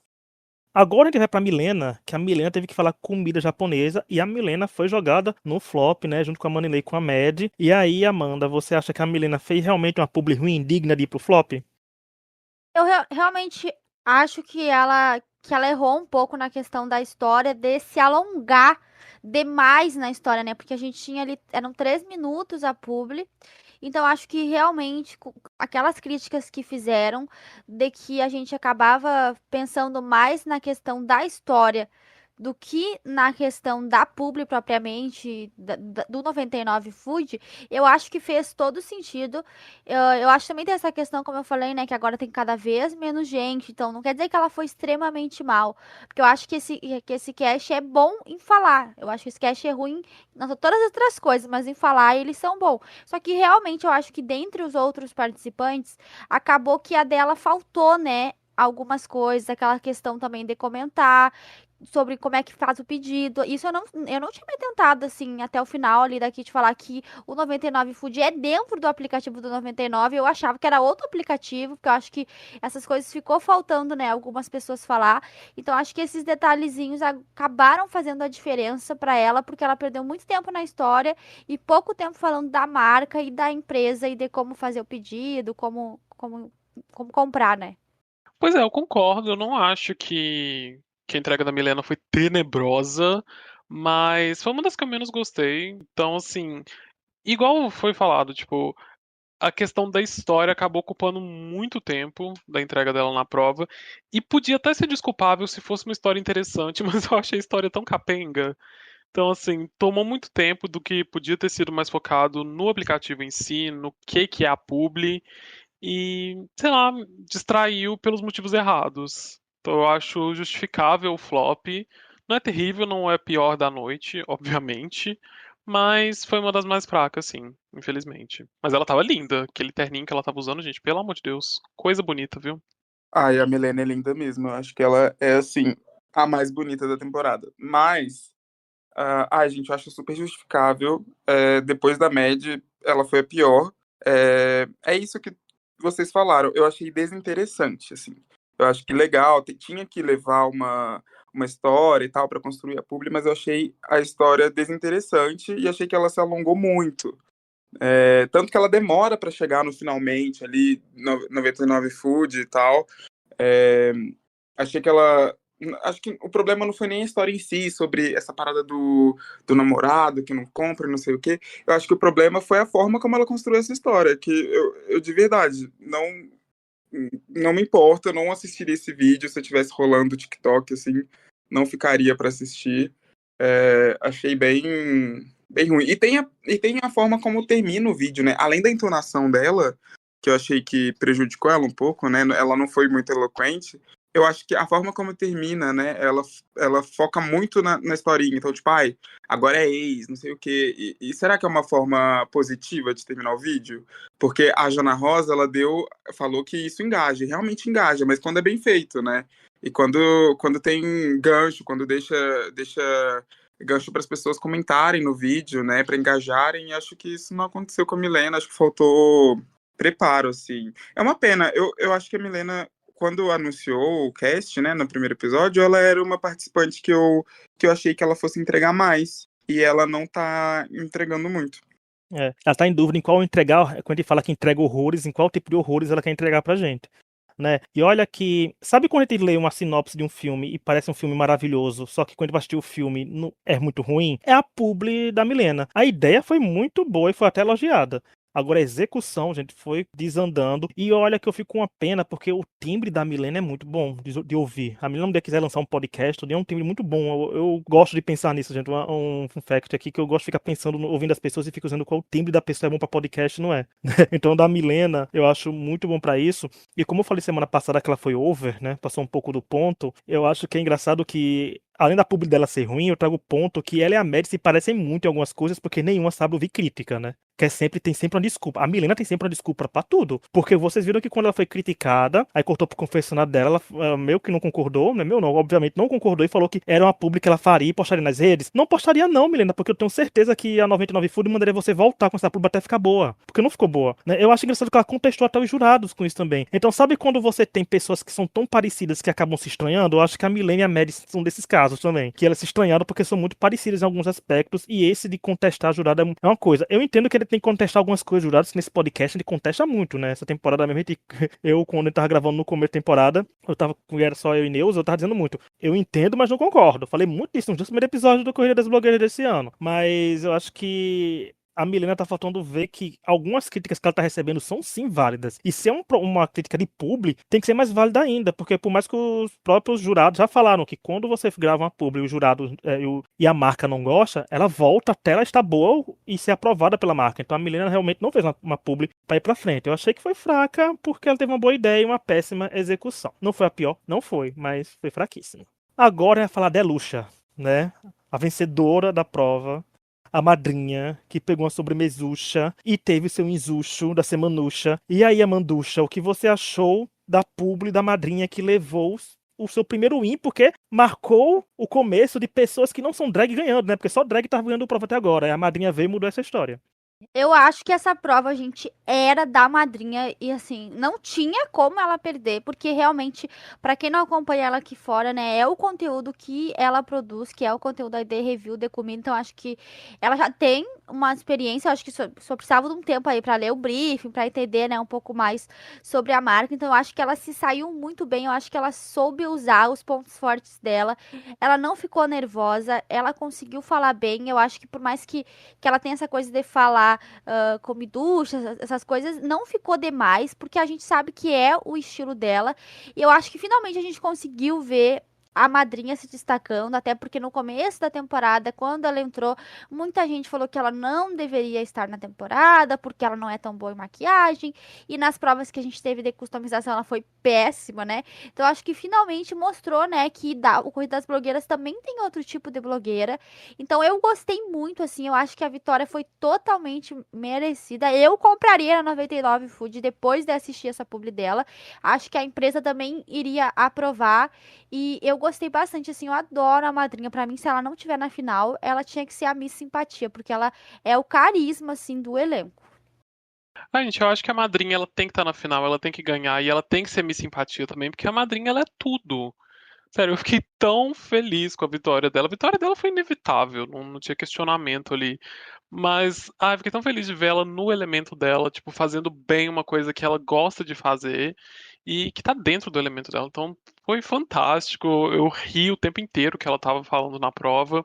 Agora a gente vai pra Milena, que a Milena teve que falar comida japonesa e a Milena foi jogada no flop, né, junto com a Manilei com a Mad. E aí, Amanda, você acha que a Milena fez realmente uma publi ruim, digna de ir pro flop? Eu realmente acho que ela errou um pouco na questão da história, de se alongar demais na história, né? Porque a gente tinha ali, eram 3 minutos a publi. Então, acho que realmente aquelas críticas que fizeram, de que a gente acabava pensando mais na questão da história do que na questão da publi propriamente, do 99 Food, eu acho que fez todo sentido. Eu acho que também tem essa questão, como eu falei, né, que agora tem cada vez menos gente, então não quer dizer que ela foi extremamente mal, porque eu acho que esse cast é bom em falar, eu acho que esse cast é ruim em todas as outras coisas, mas em falar eles são bons. Só que realmente eu acho que dentre os outros participantes, acabou que a dela faltou, né? Algumas coisas, aquela questão também de comentar sobre como é que faz o pedido. Isso eu não tinha me tentado assim até o final ali daqui de falar que o 99 Food é dentro do aplicativo do 99. Eu achava que era outro aplicativo, porque eu acho que essas coisas ficou faltando, né? Algumas pessoas falar. Então acho que esses detalhezinhos acabaram fazendo a diferença para ela, porque ela perdeu muito tempo na história e pouco tempo falando da marca e da empresa e de como fazer o pedido, como comprar, né? Pois é, eu concordo. Eu não acho que a entrega da Milena foi tenebrosa, mas foi uma das que eu menos gostei. Então, assim, igual foi falado, tipo, a questão da história acabou ocupando muito tempo da entrega dela na prova. E podia até ser desculpável se fosse uma história interessante, mas eu achei a história tão capenga. Então, assim, tomou muito tempo do que podia ter sido mais focado no aplicativo em si, no que é a publi e, sei lá, distraiu pelos motivos errados. Então eu acho justificável o flop. Não é terrível, não é pior da noite, obviamente, mas foi uma das mais fracas, sim, infelizmente. Mas ela tava linda, aquele terninho que ela tava usando, gente, pelo amor de Deus, coisa bonita, viu? Ai, a Milena é linda mesmo. Eu acho que ela é, assim, a mais bonita da temporada. Mas, ai, gente, eu acho super justificável. Depois da Mad, ela foi a pior. É isso que vocês falaram. Eu achei desinteressante, assim. Eu acho que legal, tinha que levar uma história e tal para construir a publi, mas eu achei a história desinteressante e achei que ela se alongou muito. Tanto que ela demora para chegar no finalmente ali, 99 Food e tal. É, achei que ela. Acho que o problema não foi nem a história em si, sobre essa parada do namorado que não compra, não sei o quê. Eu acho que o problema foi a forma como ela construiu essa história, que eu de verdade não me importa, eu não assistiria esse vídeo se eu tivesse rolando o TikTok, assim, não ficaria para assistir. Achei bem ruim. E tem a forma como termina o vídeo, né? Além da entonação dela, que eu achei que prejudicou ela um pouco, né? Ela não foi muito eloquente. Eu acho que a forma como termina, né? Ela foca muito na historinha. Então, tipo, ai, agora é ex, não sei o quê. E será que é uma forma positiva de terminar o vídeo? Porque a Jana Rosa, falou que isso engaja, e realmente engaja, mas quando é bem feito, né? E quando tem gancho, quando deixa gancho para as pessoas comentarem no vídeo, né, para engajarem, e acho que isso não aconteceu com a Milena, acho que faltou preparo, assim. É uma pena, eu acho que a Milena, quando anunciou o cast, né, no primeiro episódio, ela era uma participante que eu achei que ela fosse entregar mais, e ela não tá entregando muito. Ela tá em dúvida em qual entregar, quando a gente fala que entrega horrores, em qual tipo de horrores ela quer entregar pra gente. Né? E olha que, sabe quando a gente lê uma sinopse de um filme e parece um filme maravilhoso, só que quando vai assistir o filme é muito ruim? É a publi da Milena. A ideia foi muito boa e foi até elogiada. Agora a execução, gente, foi desandando. E olha que eu fico com uma pena, porque o timbre da Milena é muito bom de ouvir. A Milena, um dia quiser lançar um podcast, é um timbre muito bom. Eu gosto de pensar nisso, gente. Um fun fact aqui, que eu gosto de ficar pensando, ouvindo as pessoas e fico dizendo qual o timbre da pessoa é bom pra podcast, não é? Então, da Milena, eu acho muito bom pra isso. E como eu falei semana passada que ela foi over, né? Passou um pouco do ponto. Eu acho que é engraçado que, além da publi dela ser ruim, eu trago o ponto que ela e a Mad se parecem muito em algumas coisas, porque nenhuma sabe ouvir crítica, né? tem sempre uma desculpa. A Milena tem sempre uma desculpa pra tudo. Porque vocês viram que quando ela foi criticada, aí cortou pro confessionário dela, ela meio que não concordou, né? Meu não, obviamente não concordou e falou que era uma publi que ela faria e postaria nas redes. Não postaria não, Milena, porque eu tenho certeza que a 99 Food mandaria você voltar com essa publi até ficar boa. Porque não ficou boa, né? Eu acho engraçado que ela contestou até os jurados com isso também. Então sabe quando você tem pessoas que são tão parecidas que acabam se estranhando? Eu acho que a Milena e a Maddie são desses casos também. Que elas se estranharam porque são muito parecidas em alguns aspectos e esse de contestar jurado é uma coisa. Eu entendo que ele tem que contestar algumas coisas jurados, que nesse podcast ele contesta muito, né? Essa temporada mesmo, eu, quando ele tava gravando no começo da temporada, era só eu e Neus, eu tava dizendo muito. Eu entendo, mas não concordo. Falei muito disso nos primeiros episódios do Corrida das Blogueiras desse ano. Mas eu acho que a Milena tá faltando ver que algumas críticas que ela tá recebendo são sim válidas. E se é uma crítica de publi, tem que ser mais válida ainda, porque por mais que os próprios jurados já falaram que quando você grava uma publi e o jurado e a marca não gosta, ela volta até ela estar boa e ser aprovada pela marca. Então a Milena realmente não fez uma publi pra ir pra frente. Eu achei que foi fraca porque ela teve uma boa ideia e uma péssima execução. Não foi a pior? Não foi, mas foi fraquíssima. Agora é falar da Eluxa, né? A vencedora da prova. A madrinha, que pegou uma sobremesucha e teve seu insucho da semanucha. E aí, Amanducha, o que você achou da publi da madrinha que levou o seu primeiro win? Porque marcou o começo de pessoas que não são drag ganhando, né? Porque só drag tava ganhando prova até agora. E a madrinha veio e mudou essa história. Eu acho que essa prova, gente, era da madrinha e, assim, não tinha como ela perder, porque realmente, pra quem não acompanha ela aqui fora, né, é o conteúdo que ela produz, que é o conteúdo da ID Review, The Comida, então acho que ela já tem uma experiência, acho que só precisava de um tempo aí pra ler o briefing, pra entender, né, um pouco mais sobre a marca, então eu acho que ela se saiu muito bem, eu acho que ela soube usar os pontos fortes dela, ela não ficou nervosa, ela conseguiu falar bem, eu acho que por mais que ela tenha essa coisa de falar comiducha, essas coisas, não ficou demais, porque a gente sabe que é o estilo dela. E eu acho que finalmente a gente conseguiu ver a madrinha se destacando, até porque no começo da temporada, quando ela entrou, muita gente falou que ela não deveria estar na temporada, porque ela não é tão boa em maquiagem, e nas provas que a gente teve de customização, ela foi péssima, né? Então, acho que finalmente mostrou, né, que o Corrida das Blogueiras também tem outro tipo de blogueira. Então, eu gostei muito, assim, eu acho que a vitória foi totalmente merecida. Eu compraria na 99 Food depois de assistir essa publi dela. Acho que a empresa também iria aprovar. E eu gostei bastante, assim, eu adoro a madrinha. Pra mim, se ela não tiver na final, ela tinha que ser a Miss Simpatia, porque ela é o carisma, assim, do elenco. Gente, eu acho que a madrinha ela tem que estar na final, ela tem que ganhar e ela tem que ser Miss Simpatia também, porque a madrinha ela é tudo. Sério, eu fiquei tão feliz com a vitória dela. A vitória dela foi inevitável, não tinha questionamento ali. Mas, eu fiquei tão feliz de ver ela no elemento dela, tipo, fazendo bem uma coisa que ela gosta de fazer e que tá dentro do elemento dela. Então, foi fantástico. Eu ri o tempo inteiro que ela tava falando na prova.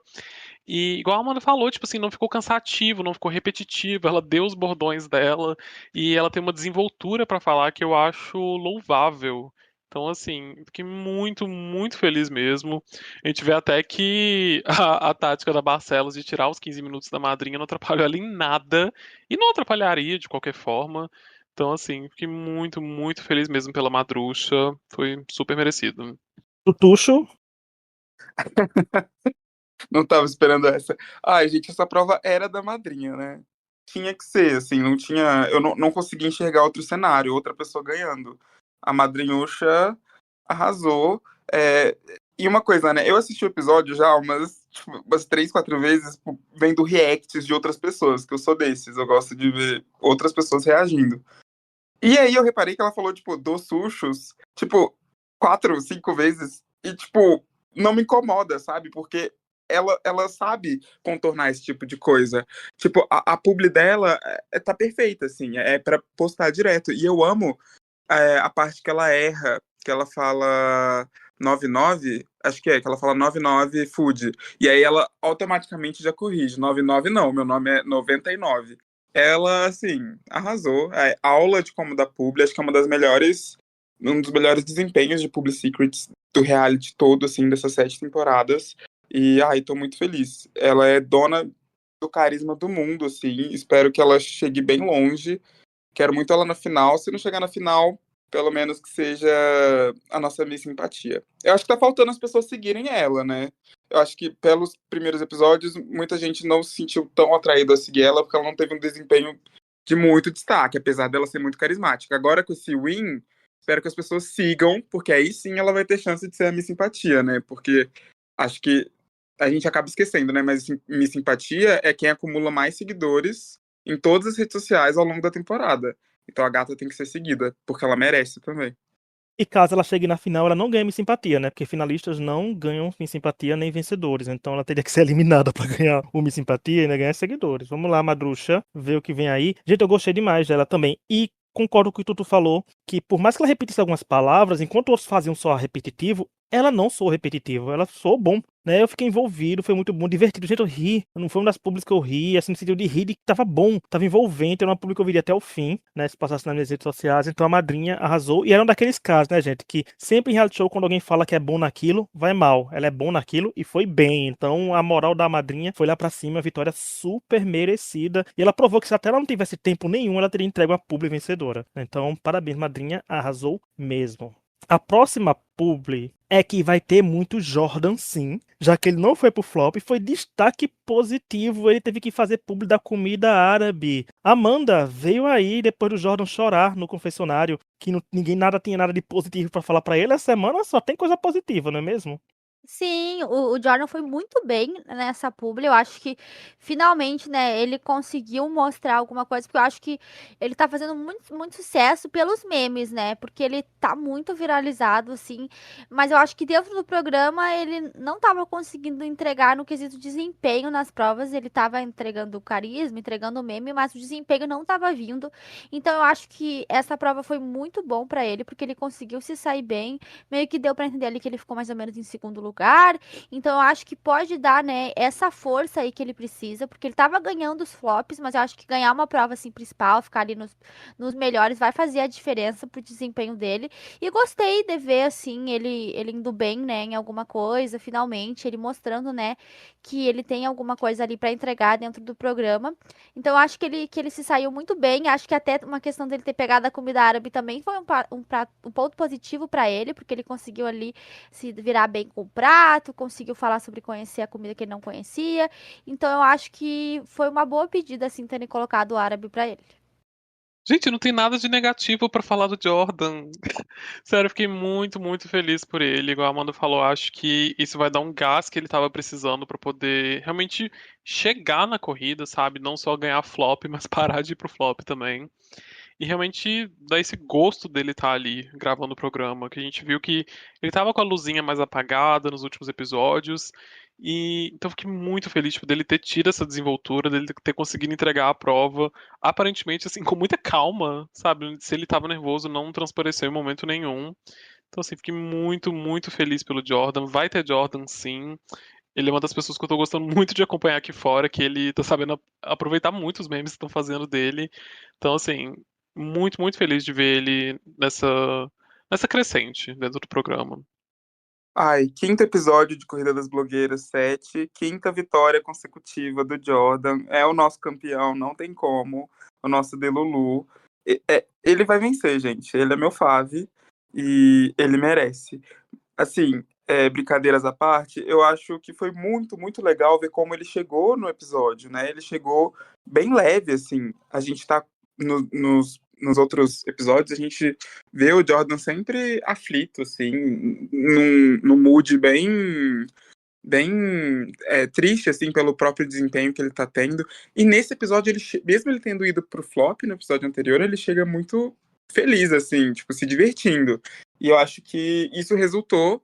E, igual a Amanda falou, tipo assim, não ficou cansativo, não ficou repetitivo. Ela deu os bordões dela e ela tem uma desenvoltura pra falar que eu acho louvável. Então, assim, fiquei muito, muito feliz mesmo. A gente vê até que a tática da Barcelos de tirar os 15 minutos da madrinha não atrapalhou ela em nada e não atrapalharia de qualquer forma. Então, assim, fiquei muito, muito feliz mesmo pela Madruxa. Foi super merecido. Tutuxo. Não tava esperando essa. Ai, gente, essa prova era da madrinha, né? Tinha que ser, assim, não tinha. Eu não conseguia enxergar outro cenário, outra pessoa ganhando. A madrinhucha arrasou. E uma coisa, né? Eu assisti o episódio já umas 3, 4 vezes vendo reacts de outras pessoas, que eu sou desses. Eu gosto de ver outras pessoas reagindo. E aí eu reparei que ela falou, tipo, dos sushos, tipo, 4, 5 vezes. E, tipo, não me incomoda, sabe? Porque ela sabe contornar esse tipo de coisa. Tipo, a publi dela tá perfeita, assim. É pra postar direto. E eu amo a parte que ela erra, que ela fala 99, acho que ela fala 99 food. E aí ela automaticamente já corrige. 99 não, meu nome é 99. Ela, assim, arrasou. Aula de como dar publi, acho que é um dos melhores desempenhos de Public Secrets do reality todo, assim, dessas 7 temporadas. E, tô muito feliz. Ela é dona do carisma do mundo, assim. Espero que ela chegue bem longe. Quero muito ela na final. Se não chegar na final, pelo menos que seja a nossa Miss Simpatia. Eu acho que tá faltando as pessoas seguirem ela, né? Eu acho que pelos primeiros episódios, muita gente não se sentiu tão atraída a seguir ela, porque ela não teve um desempenho de muito destaque, apesar dela ser muito carismática. Agora com esse win, espero que as pessoas sigam, porque aí sim ela vai ter chance de ser a Miss Simpatia, né? Porque acho que a gente acaba esquecendo, né? Mas Miss Simpatia é quem acumula mais seguidores em todas as redes sociais ao longo da temporada. Então a gata tem que ser seguida, porque ela merece também. E caso ela chegue na final, ela não ganha Miss Simpatia, né? Porque finalistas não ganham Miss Simpatia nem vencedores. Então ela teria que ser eliminada pra ganhar o Miss Simpatia e ainda ganhar seguidores. Vamos lá, Madruxa, ver o que vem aí. Gente, eu gostei demais dela também. E concordo com o que o Tutu falou, que por mais que ela repetisse algumas palavras, enquanto outros faziam só repetitivo, ela não soou repetitivo, ela soou bom, né? Eu fiquei envolvido, foi muito bom, divertido. Gente, eu ri, não foi uma das públicas que eu ri, assim, no sentido de rir, de que tava bom, tava envolvente, era uma pública que eu viria até o fim, né? Se passasse nas minhas redes sociais, então a madrinha arrasou, e era um daqueles casos, né, gente, que sempre em reality show, quando alguém fala que é bom naquilo, vai mal. Ela é bom naquilo e foi bem, então a moral da madrinha foi lá pra cima, vitória super merecida, e ela provou que se até ela não tivesse tempo nenhum, ela teria entregue uma publi vencedora. Então, parabéns, madrinha, arrasou mesmo. A próxima publi é que vai ter muito Jordan, sim, já que ele não foi pro flop, foi destaque positivo, ele teve que fazer publi da comida árabe. Amanda veio aí depois do Jordan chorar no confessionário, que ninguém tinha nada de positivo pra falar pra ele, essa semana só tem coisa positiva, não é mesmo? Sim, o Jordan foi muito bem nessa publi. Eu acho que finalmente, né, ele conseguiu mostrar alguma coisa, porque eu acho que ele tá fazendo muito, muito sucesso pelos memes, né? Porque ele tá muito viralizado, assim. Mas eu acho que dentro do programa ele não tava conseguindo entregar no quesito desempenho nas provas. Ele tava entregando carisma, entregando meme, mas o desempenho não tava vindo. Então eu acho que essa prova foi muito bom pra ele, porque ele conseguiu se sair bem. Meio que deu pra entender ali que ele ficou mais ou menos em segundo lugar. Então eu acho que pode dar, né, essa força aí que ele precisa, porque ele tava ganhando os flops, mas eu acho que ganhar uma prova assim principal, ficar ali nos melhores, vai fazer a diferença pro desempenho dele. E gostei de ver, assim, ele indo bem, né, em alguma coisa, finalmente, ele mostrando, né, que ele tem alguma coisa ali pra entregar dentro do programa. Então eu acho que ele se saiu muito bem. Acho que até uma questão dele ter pegado a comida árabe também foi um ponto positivo pra ele, porque ele conseguiu ali se virar bem com o prato, conseguiu falar sobre conhecer a comida que ele não conhecia. Então eu acho que foi uma boa pedida, assim, terem colocado o árabe pra ele. Gente, não tem nada de negativo pra falar do Jordan. Sério, eu fiquei muito, muito feliz por ele. Igual a Amanda falou, acho que isso vai dar um gás que ele tava precisando pra poder realmente chegar na corrida, sabe? Não só ganhar flop, mas parar de ir pro flop também. E realmente dar esse gosto dele estar ali gravando o programa, que a gente viu que ele tava com a luzinha mais apagada nos últimos episódios. E então eu fiquei muito feliz tipo, dele ter tido essa desenvoltura, dele ter conseguido entregar a prova, aparentemente assim com muita calma, sabe? Se ele tava nervoso, não transpareceu em momento nenhum. Então assim, fiquei muito, muito feliz pelo Jordan. Vai ter Jordan sim. Ele é uma das pessoas que eu tô gostando muito de acompanhar aqui fora, que ele tá sabendo aproveitar muito os memes que estão fazendo dele. Então, assim, muito, muito feliz de ver ele nessa crescente dentro do programa. Ai, quinto episódio de Corrida das Blogueiras 7, quinta vitória consecutiva do Jordan. É o nosso campeão, não tem como. O nosso Delulu. Ele vai vencer, gente. Ele é meu fave e ele merece. Assim, brincadeiras à parte, eu acho que foi muito, muito legal ver como ele chegou no episódio, né? Ele chegou bem leve, assim. A gente tá nos outros episódios, a gente vê o Jordan sempre aflito, assim, num mood bem triste, assim, pelo próprio desempenho que ele tá tendo. E nesse episódio, mesmo ele tendo ido pro flop no episódio anterior, ele chega muito feliz, assim, tipo, se divertindo. E eu acho que isso resultou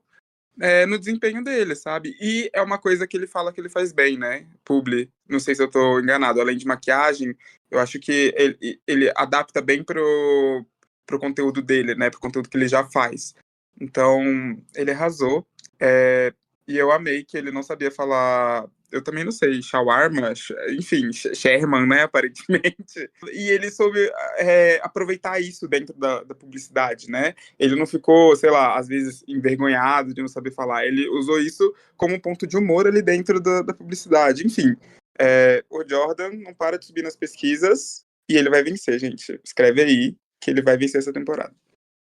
no desempenho dele, sabe? E é uma coisa que ele fala que ele faz bem, né? Publi. Não sei se eu tô enganado. Além de maquiagem, eu acho que ele adapta bem pro conteúdo dele, né? Pro conteúdo que ele já faz. Então, ele arrasou. E eu amei que ele não sabia falar. Eu também não sei, shawarma, enfim, Sherman, né, aparentemente. E ele soube aproveitar isso dentro da publicidade, né? Ele não ficou, sei lá, às vezes envergonhado de não saber falar. Ele usou isso como um ponto de humor ali dentro da publicidade. Enfim, o Jordan não para de subir nas pesquisas e ele vai vencer, gente. Escreve aí que ele vai vencer essa temporada.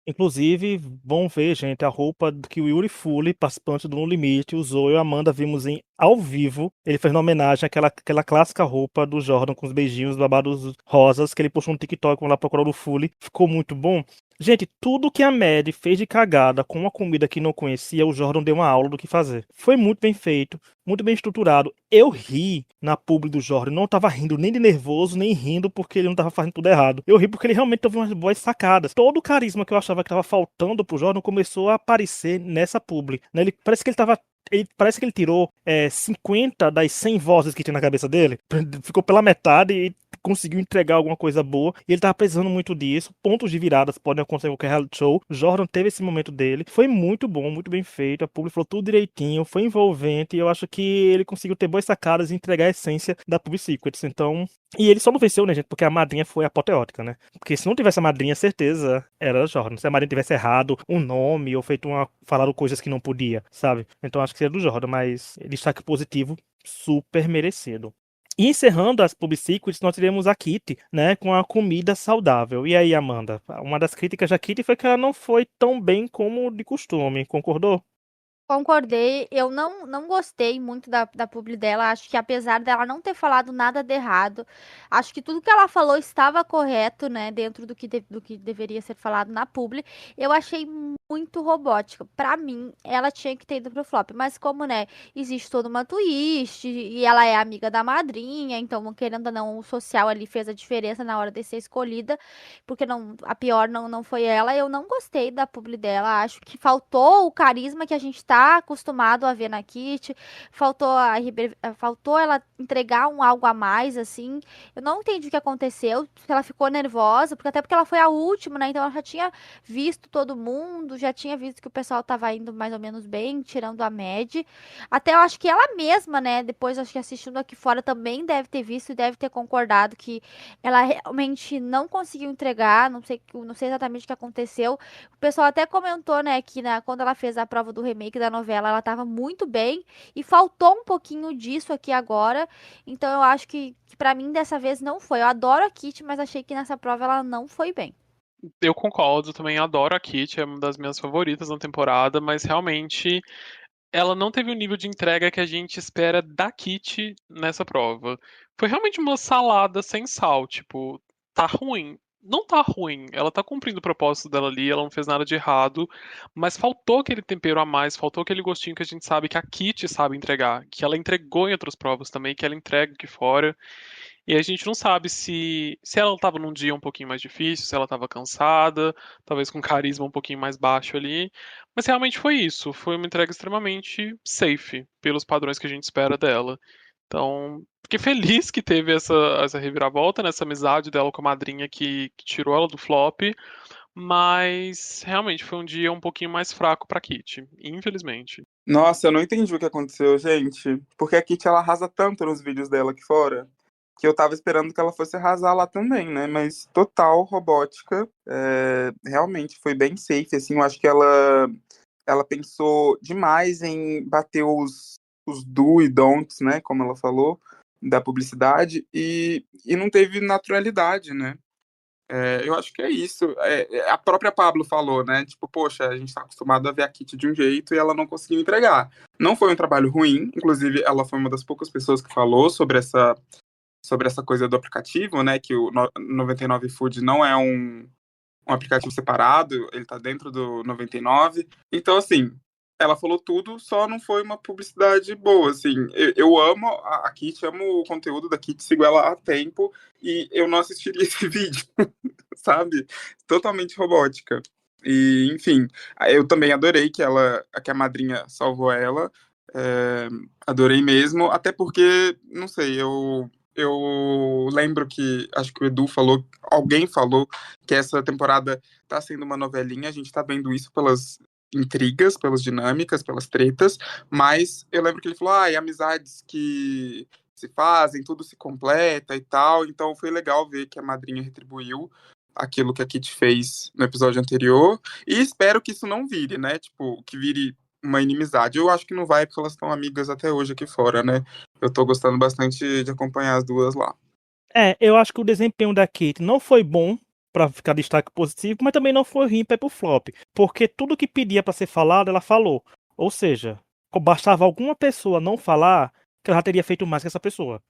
Inclusive, vão ver, gente, a roupa que o Yuri Fully, participante do No Limite, usou. Eu e a Amanda vimos ao vivo. Ele fez uma homenagem àquela clássica roupa do Jordan com os beijinhos babados rosas que ele postou no TikTok quando ela procurou no Fully. Ficou muito bom. Gente, tudo que a Mad fez de cagada com uma comida que não conhecia, o Jordan deu uma aula do que fazer. Foi muito bem feito, muito bem estruturado. Eu ri na publi do Jordan, não tava rindo nem de nervoso, nem rindo porque ele não tava fazendo tudo errado. Eu ri porque ele realmente teve umas boas sacadas. Todo o carisma que eu achava que tava faltando pro Jordan começou a aparecer nessa publi, né? Parece que ele tirou 50 das 100 vozes que tinha na cabeça dele. Ficou pela metade e conseguiu entregar alguma coisa boa. E ele tava precisando muito disso. Pontos de viradas podem acontecer em qualquer reality show. Jordan teve esse momento dele. Foi muito bom, muito bem feito. A publi falou tudo direitinho. Foi envolvente. E eu acho que ele conseguiu ter boas sacadas e entregar a essência da Publi Secrets. Então... E ele só não venceu, né, gente? Porque a madrinha foi apoteótica, né? Porque se não tivesse a madrinha, certeza era Jordan. Se a madrinha tivesse errado um nome ou falado coisas que não podia, sabe? Então acho que seria do Jordan, mas destaque positivo, super merecido. E encerrando as Publi Secrets, nós tivemos a Kitty, né, com a comida saudável. E aí, Amanda? Uma das críticas da Kitty foi que ela não foi tão bem como de costume, concordou? Concordei, eu não gostei muito da publi dela, acho que apesar dela não ter falado nada de errado, acho que tudo que ela falou estava correto, né, dentro do que deveria ser falado na publi, eu achei muito robótica, pra mim, ela tinha que ter ido pro flop, mas como, né, existe toda uma twist, e ela é amiga da madrinha, então, querendo ou não, o social ali fez a diferença na hora de ser escolhida, porque a pior não foi ela, eu não gostei da publi dela, acho que faltou o carisma que a gente tá acostumado a ver na Kitty, faltou ela entregar algo a mais, assim. Eu não entendi o que aconteceu, se ela ficou nervosa, até porque ela foi a última, né? Então ela já tinha visto todo mundo, já tinha visto que o pessoal tava indo mais ou menos bem, tirando a Mad. Até eu acho que ela mesma, né, depois acho que assistindo aqui fora também deve ter visto e deve ter concordado que ela realmente não conseguiu entregar, não sei exatamente o que aconteceu. O pessoal até comentou, né, que quando ela fez a prova do remake da novela, ela tava muito bem e faltou um pouquinho disso aqui agora. Então eu acho que para mim dessa vez não foi. Eu adoro a Kitty, mas achei que nessa prova ela não foi bem. Eu concordo, também adoro a Kitty, é uma das minhas favoritas na temporada, mas realmente ela não teve o nível de entrega que a gente espera da Kitty nessa prova. Foi realmente uma salada sem sal, tipo, tá ruim. Não tá ruim, ela tá cumprindo o propósito dela ali, ela não fez nada de errado, mas faltou aquele tempero a mais, faltou aquele gostinho que a gente sabe que a Kitty sabe entregar, que ela entregou em outras provas também, que ela entrega aqui fora. E a gente não sabe se ela estava num dia um pouquinho mais difícil, se ela estava cansada, talvez com carisma um pouquinho mais baixo ali. Mas realmente foi isso. Foi uma entrega extremamente safe, pelos padrões que a gente espera dela. Então, fiquei feliz que teve essa reviravolta, nessa amizade dela com a madrinha que tirou ela do flop. Mas realmente foi um dia um pouquinho mais fraco pra Kitty, infelizmente. Nossa, eu não entendi o que aconteceu, gente. Porque a Kitty, ela arrasa tanto nos vídeos dela aqui fora, que eu tava esperando que ela fosse arrasar lá também, né? Mas total robótica. Realmente foi bem safe, assim. Eu acho que ela pensou demais em bater os do e don'ts, né? Como ela falou, da publicidade. E não teve naturalidade, né? Eu acho que é isso. A própria Pablo falou, né? Tipo, poxa, a gente tá acostumado a ver a Kitty de um jeito e ela não conseguiu entregar. Não foi um trabalho ruim, inclusive ela foi uma das poucas pessoas que falou sobre essa coisa do aplicativo, né? Que o 99 Food não é um aplicativo separado, ele tá dentro do 99. Então, assim, ela falou tudo, só não foi uma publicidade boa, assim. Eu amo a Kitty, amo o conteúdo da Kitty, sigo ela há tempo e eu não assistiria esse vídeo, sabe? Totalmente robótica. E, enfim, eu também adorei que a madrinha salvou ela. Adorei mesmo, até porque, não sei, eu lembro que, acho que o Edu falou, alguém falou que essa temporada tá sendo uma novelinha, a gente tá vendo isso pelas intrigas, pelas dinâmicas, pelas tretas, mas eu lembro que ele falou, amizades que se fazem, tudo se completa e tal, então foi legal ver que a madrinha retribuiu aquilo que a Kitty fez no episódio anterior, e espero que isso não vire, né, tipo, que vire uma inimizade. Eu acho que não vai, porque elas estão amigas até hoje aqui fora, né? Eu tô gostando bastante de acompanhar as duas lá. Eu acho que o desempenho da Kitty não foi bom pra ficar destaque positivo, mas também não foi ruim pra ir pro flop. Porque tudo que pedia pra ser falado, ela falou. Ou seja, bastava alguma pessoa não falar que ela já teria feito mais que essa pessoa.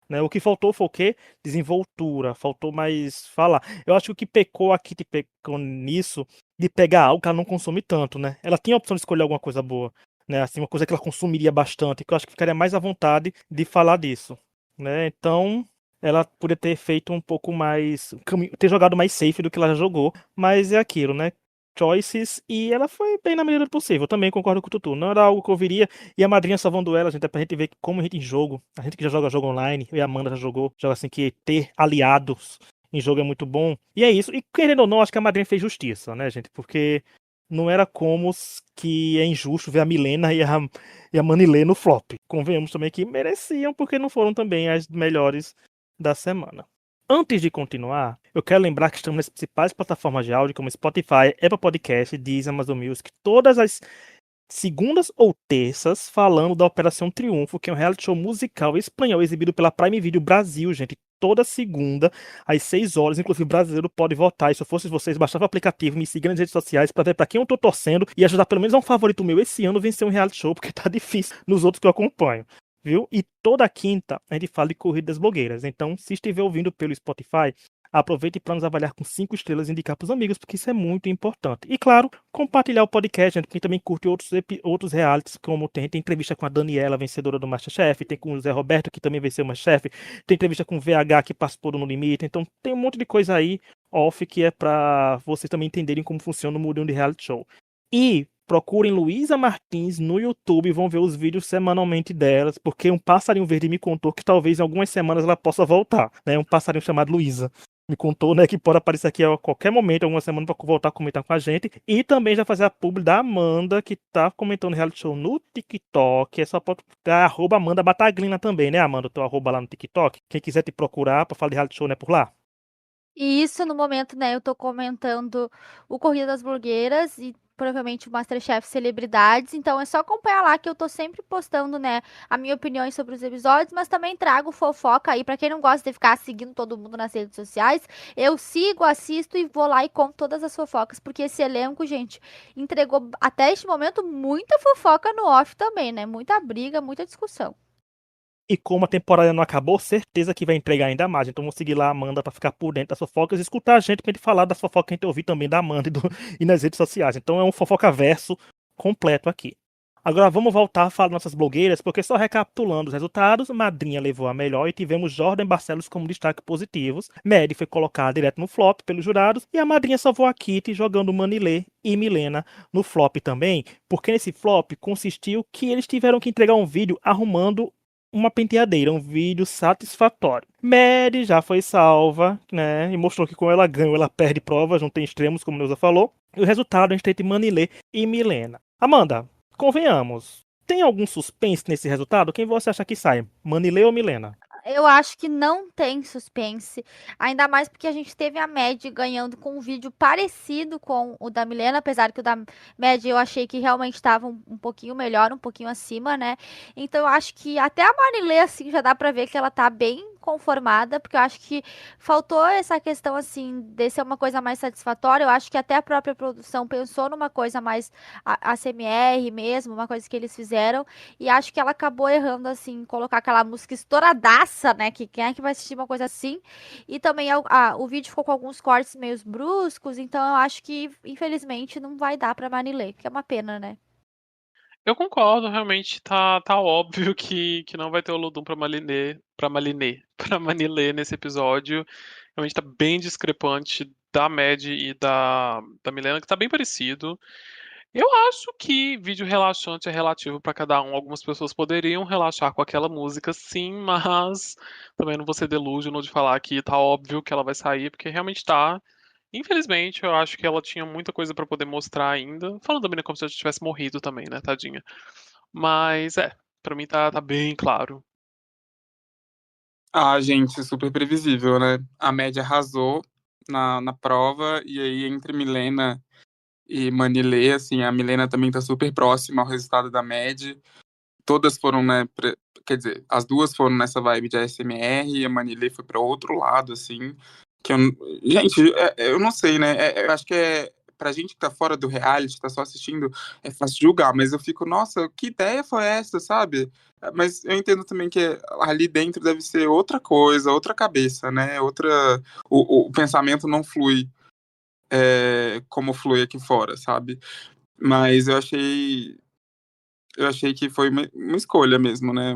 Né? O que faltou foi o quê? Desenvoltura, faltou mais falar. Eu acho que o que pecou aqui, te pecou nisso, de pegar algo que ela não consome tanto, né? Ela tinha a opção de escolher alguma coisa boa, né? Assim, uma coisa que ela consumiria bastante, que eu acho que ficaria mais à vontade de falar disso, né? Então, ela poderia ter feito um pouco mais, ter jogado mais safe do que ela já jogou, mas é aquilo, né? Choices, e ela foi bem na medida do possível. Eu também concordo com o Tutu. Não era algo que eu viria. E a madrinha salvando ela, gente, é pra gente ver como a gente em jogo. A gente que já joga jogo online, eu e a Amanda já jogou, joga assim que ter aliados em jogo é muito bom. E é isso. E querendo ou não, acho que a madrinha fez justiça, né, gente? Porque não era como que é injusto ver a Milena e a Manilê no flop. Convenhamos também que mereciam, porque não foram também as melhores da semana. Antes de continuar, eu quero lembrar que estamos nas principais plataformas de áudio, como Spotify, Apple Podcast, Deezer, Amazon Music, todas as segundas ou terças, falando da Operação Triunfo, que é um reality show musical espanhol exibido pela Prime Video Brasil, gente. Toda segunda, às 6 horas, inclusive o brasileiro pode votar. E se eu fosse vocês, baixava o aplicativo, me seguir nas redes sociais pra ver pra quem eu tô torcendo e ajudar pelo menos a um favorito meu esse ano a vencer um reality show, porque tá difícil nos outros que eu acompanho. Viu? E toda quinta a gente fala de corridas blogueiras. Então, se estiver ouvindo pelo Spotify, aproveite para nos avaliar com 5 estrelas e indicar para os amigos, porque isso é muito importante. E claro, compartilhar o podcast, gente, quem também curte outros realities, como tem entrevista com a Daniela, vencedora do MasterChef, tem com o Zé Roberto, que também venceu o MasterChef, tem entrevista com o VH, que participou do No Limite. Então, tem um monte de coisa aí, off, que é para vocês também entenderem como funciona o mundinho de reality show. E procurem Luísa Martins no YouTube e vão ver os vídeos semanalmente delas, porque um passarinho verde me contou que talvez em algumas semanas ela possa voltar, né? Um passarinho chamado Luísa me contou, né, que pode aparecer aqui a qualquer momento, alguma semana, para voltar a comentar com a gente. E também já fazer a publi da Amanda, que tá comentando reality show no TikTok. É só pode @ Amanda Bataglina também, né, Amanda? Teu arroba lá no TikTok. Quem quiser te procurar pra falar de reality show, né, por lá. E isso no momento, né, eu tô comentando o Corrida das Blogueiras e provavelmente o MasterChef Celebridades, então é só acompanhar lá que eu tô sempre postando, né, a minha opinião sobre os episódios, mas também trago fofoca aí pra quem não gosta de ficar seguindo todo mundo nas redes sociais. Eu sigo, assisto e vou lá e conto todas as fofocas, porque esse elenco, gente, entregou até este momento muita fofoca no off também, né? Muita briga, muita discussão. E como a temporada não acabou, certeza que vai entregar ainda mais. Então vou seguir lá a Amanda pra ficar por dentro das fofocas e escutar a gente pra gente falar das fofocas que a gente ouvir também da Amanda e nas redes sociais. Então é um fofoca verso completo aqui. Agora vamos voltar a falar das nossas blogueiras, porque só recapitulando os resultados, Madrinha levou a melhor e tivemos Jordan Barcelos como destaque positivos. Medi foi colocada direto no flop pelos jurados e a Madrinha salvou a Kitty jogando Manilê e Milena no flop também, porque nesse flop consistiu que eles tiveram que entregar um vídeo arrumando uma penteadeira, um vídeo satisfatório. Mary já foi salva, né? E mostrou que como ela ganha, ela perde provas, não tem extremos, como a Neuza falou. E o resultado a gente tem entre Manilê e Milena. Amanda, convenhamos, tem algum suspense nesse resultado? Quem você acha que sai? Manilê ou Milena? Eu acho que não tem suspense, ainda mais porque a gente teve a Mad ganhando com um vídeo parecido com o da Milena, apesar que o da Mad eu achei que realmente estava um pouquinho melhor, um pouquinho acima, né? Então eu acho que até a Marilê, assim, já dá pra ver que ela tá bem conformada, porque eu acho que faltou essa questão, assim, de ser uma coisa mais satisfatória. Eu acho que até a própria produção pensou numa coisa mais ASMR mesmo, uma coisa que eles fizeram. E acho que ela acabou errando, assim, colocar aquela música estouradaça, né? Que quem é que vai assistir uma coisa assim? E também o vídeo ficou com alguns cortes meio bruscos, então eu acho que, infelizmente, não vai dar pra Manilê, que é uma pena, né? Eu concordo, realmente tá óbvio que não vai ter o Ludum pra Manilê nesse episódio. Realmente tá bem discrepante da Mad e da Milena, que tá bem parecido. Eu acho que vídeo relaxante é relativo pra cada um. Algumas pessoas poderiam relaxar com aquela música, sim, mas também não vou ser delusional de falar que tá óbvio que ela vai sair, porque realmente tá. Infelizmente, eu acho que ela tinha muita coisa pra poder mostrar ainda. Falando da menina como se ela tivesse morrido também, né, tadinha. Mas pra mim tá bem claro. Ah, gente, super previsível, né? A média arrasou na prova, e aí entre Milena e Manilê, assim, a Milena também tá super próxima ao resultado da média. Todas foram, né, quer dizer, as duas foram nessa vibe de ASMR, e a Manilê foi para outro lado, assim. que eu, gente, eu não sei, né? Eu acho que pra gente que tá fora do reality, tá só assistindo, é fácil julgar, mas eu fico, nossa, que ideia foi essa, sabe? Mas eu entendo também que ali dentro deve ser outra coisa, outra cabeça, né? O pensamento não flui como flui aqui fora, sabe? Mas eu achei que foi uma escolha mesmo, né?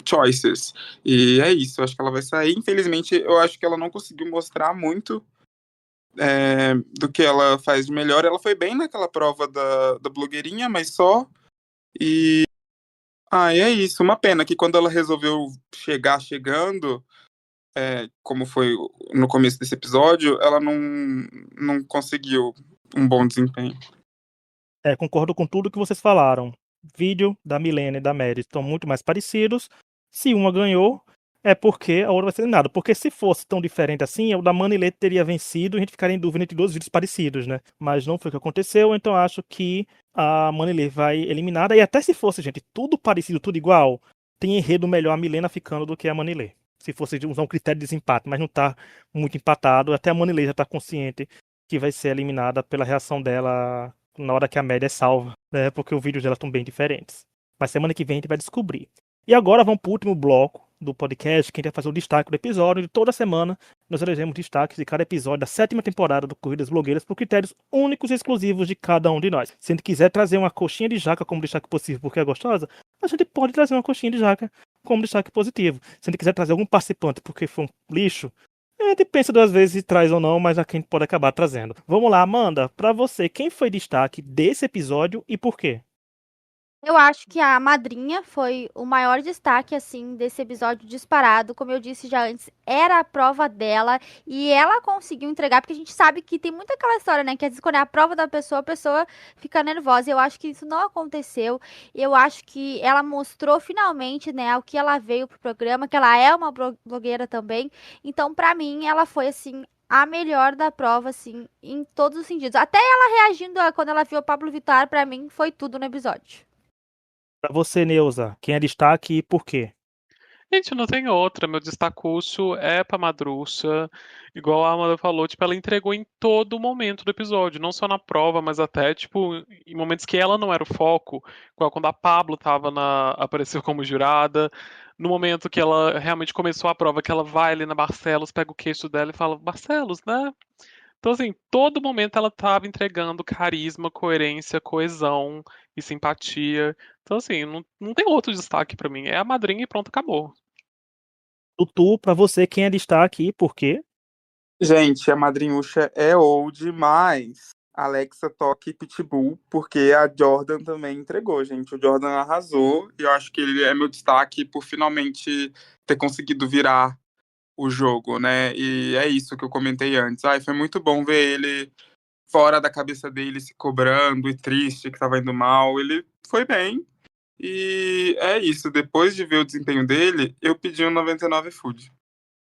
Choices. E é isso, eu acho que ela vai sair. Infelizmente, eu acho que ela não conseguiu mostrar muito do que ela faz de melhor. Ela foi bem naquela prova da blogueirinha, mas só. E é isso. Uma pena que quando ela resolveu chegando, como foi no começo desse episódio, ela não conseguiu um bom desempenho. Concordo com tudo que vocês falaram. Vídeo da Milena e da Mary estão muito mais parecidos. Se uma ganhou, é porque a outra vai ser eliminada. Porque se fosse tão diferente assim, o da Manilê teria vencido e a gente ficaria em dúvida entre dois vídeos parecidos, né? Mas não foi o que aconteceu, então acho que a Manilê vai eliminada. E até se fosse, gente, tudo parecido, tudo igual, tem enredo melhor a Milena ficando do que a Manilê. Se fosse usar um critério de desempate, mas não tá muito empatado, até a Manilê já tá consciente que vai ser eliminada pela reação dela na hora que a média é salva, né? Porque os vídeos dela estão bem diferentes. Mas semana que vem a gente vai descobrir. E agora vamos para o último bloco do podcast, que a gente vai fazer o destaque do episódio. De toda semana nós elegemos destaques de cada episódio da 7ª temporada do Corridas Blogueiras por critérios únicos e exclusivos de cada um de nós. Se a gente quiser trazer uma coxinha de jaca como destaque possível porque é gostosa, a gente pode trazer uma coxinha de jaca como destaque positivo. Se a gente quiser trazer algum participante porque foi um lixo, a gente pensa 2 vezes se traz ou não, mas aqui a gente pode acabar trazendo. Vamos lá, Amanda, pra você, quem foi destaque desse episódio e por quê? Eu acho que a madrinha foi o maior destaque, assim, desse episódio disparado. Como eu disse já antes, era a prova dela e ela conseguiu entregar, porque a gente sabe que tem muita aquela história, né? Que às vezes quando é a prova da pessoa, a pessoa fica nervosa. Eu acho que isso não aconteceu. Eu acho que ela mostrou finalmente, né, o que ela veio pro programa, que ela é uma blogueira também. Então, pra mim, ela foi, assim, a melhor da prova, assim, em todos os sentidos. Até ela reagindo quando ela viu o Pablo Vittar, pra mim, foi tudo no episódio. Pra você, Neuza, quem é destaque e por quê? Gente, não tem outra. Meu destacuço é pra Madruxa. Igual a Amanda falou, tipo, ela entregou em todo momento do episódio. Não só na prova, mas até, tipo, em momentos que ela não era o foco. Igual quando a Pablo apareceu como jurada. No momento que ela realmente começou a prova, que ela vai ali na Barcelos, pega o queixo dela e fala, Barcelos, né? Então, assim, todo momento ela tava entregando carisma, coerência, coesão e simpatia. Então, assim, não tem outro destaque pra mim. É a madrinha e pronto, acabou. Tutu, pra você, quem é destaque e por quê? Gente, a madrinhucha é old, mas Alexa, Toque e Pitbull, porque a Jordan também entregou, gente. O Jordan arrasou e eu acho que ele é meu destaque por finalmente ter conseguido virar o jogo, né? E é isso que eu comentei antes. Foi muito bom ver ele fora da cabeça dele, se cobrando e triste que tava indo mal. Ele foi bem. E é isso. Depois de ver o desempenho dele, eu pedi um 99 Food.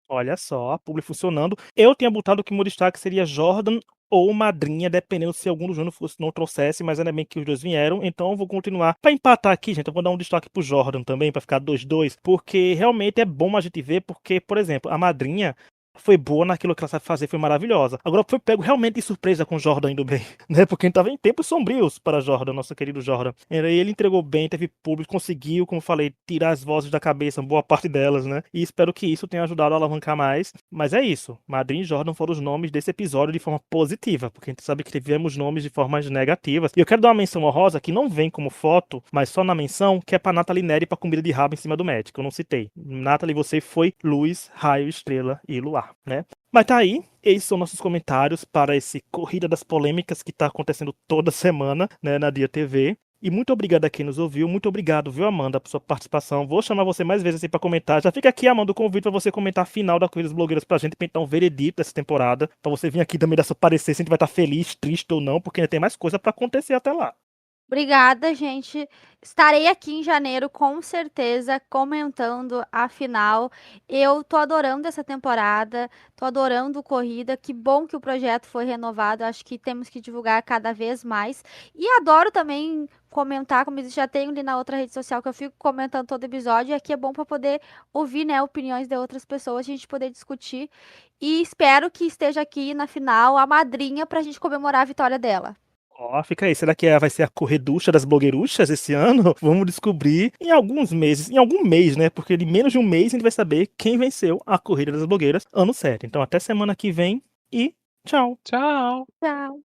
Olha só, a publi funcionando. Eu tinha botado que o meu destaque seria Jordan ou Madrinha, dependendo se algum dos dois não trouxesse, mas ainda bem que os dois vieram, então eu vou continuar. Pra empatar aqui, gente, eu vou dar um destaque pro Jordan também, pra ficar 2-2, porque realmente é bom a gente ver, porque, por exemplo, a Madrinha foi boa naquilo que ela sabe fazer, foi maravilhosa. Agora foi pego realmente de surpresa com o Jordan indo bem, né? Porque a gente tava em tempos sombrios para Jordan, nosso querido Jordan. E aí ele entregou bem, teve público, conseguiu, como falei, tirar as vozes da cabeça, boa parte delas, né? E espero que isso tenha ajudado a alavancar mais. Mas é isso. Madrinha e Jordan foram os nomes desse episódio de forma positiva, porque a gente sabe que tivemos nomes de formas negativas. E eu quero dar uma menção honrosa que não vem como foto, mas só na menção, que é pra Nathalie Neri pra comida de rabo em cima do médico. Eu não citei. Nathalie, você foi luz, raio, estrela e luar, né? Mas tá aí, esses são nossos comentários para esse Corrida das Polêmicas que tá acontecendo toda semana, né, na Dia TV. E muito obrigado a quem nos ouviu, muito obrigado, viu, Amanda, por sua participação. Vou chamar você mais vezes assim pra comentar. Já fica aqui, Amanda, o convite pra você comentar a final da Corrida das Blogueiras pra gente pintar um veredito dessa temporada, pra você vir aqui também dar seu parecer se a gente vai estar feliz, triste ou não, porque ainda tem mais coisa pra acontecer até lá. Obrigada, gente. Estarei aqui em janeiro, com certeza, comentando a final. Eu tô adorando essa temporada, tô adorando corrida. Que bom que o projeto foi renovado. Acho que temos que divulgar cada vez mais. E adoro também comentar, como eu já tenho ali na outra rede social que eu fico comentando todo episódio. E aqui é bom para poder ouvir, né, opiniões de outras pessoas, a gente poder discutir. E espero que esteja aqui na final a madrinha pra gente comemorar a vitória dela. Ó, fica aí. Será que vai ser a correducha das blogueiruchas esse ano? Vamos descobrir em alguns meses, em algum mês, né? Porque em menos de um mês a gente vai saber quem venceu a Corrida das Blogueiras ano 7. Então até semana que vem e tchau. Tchau! Tchau.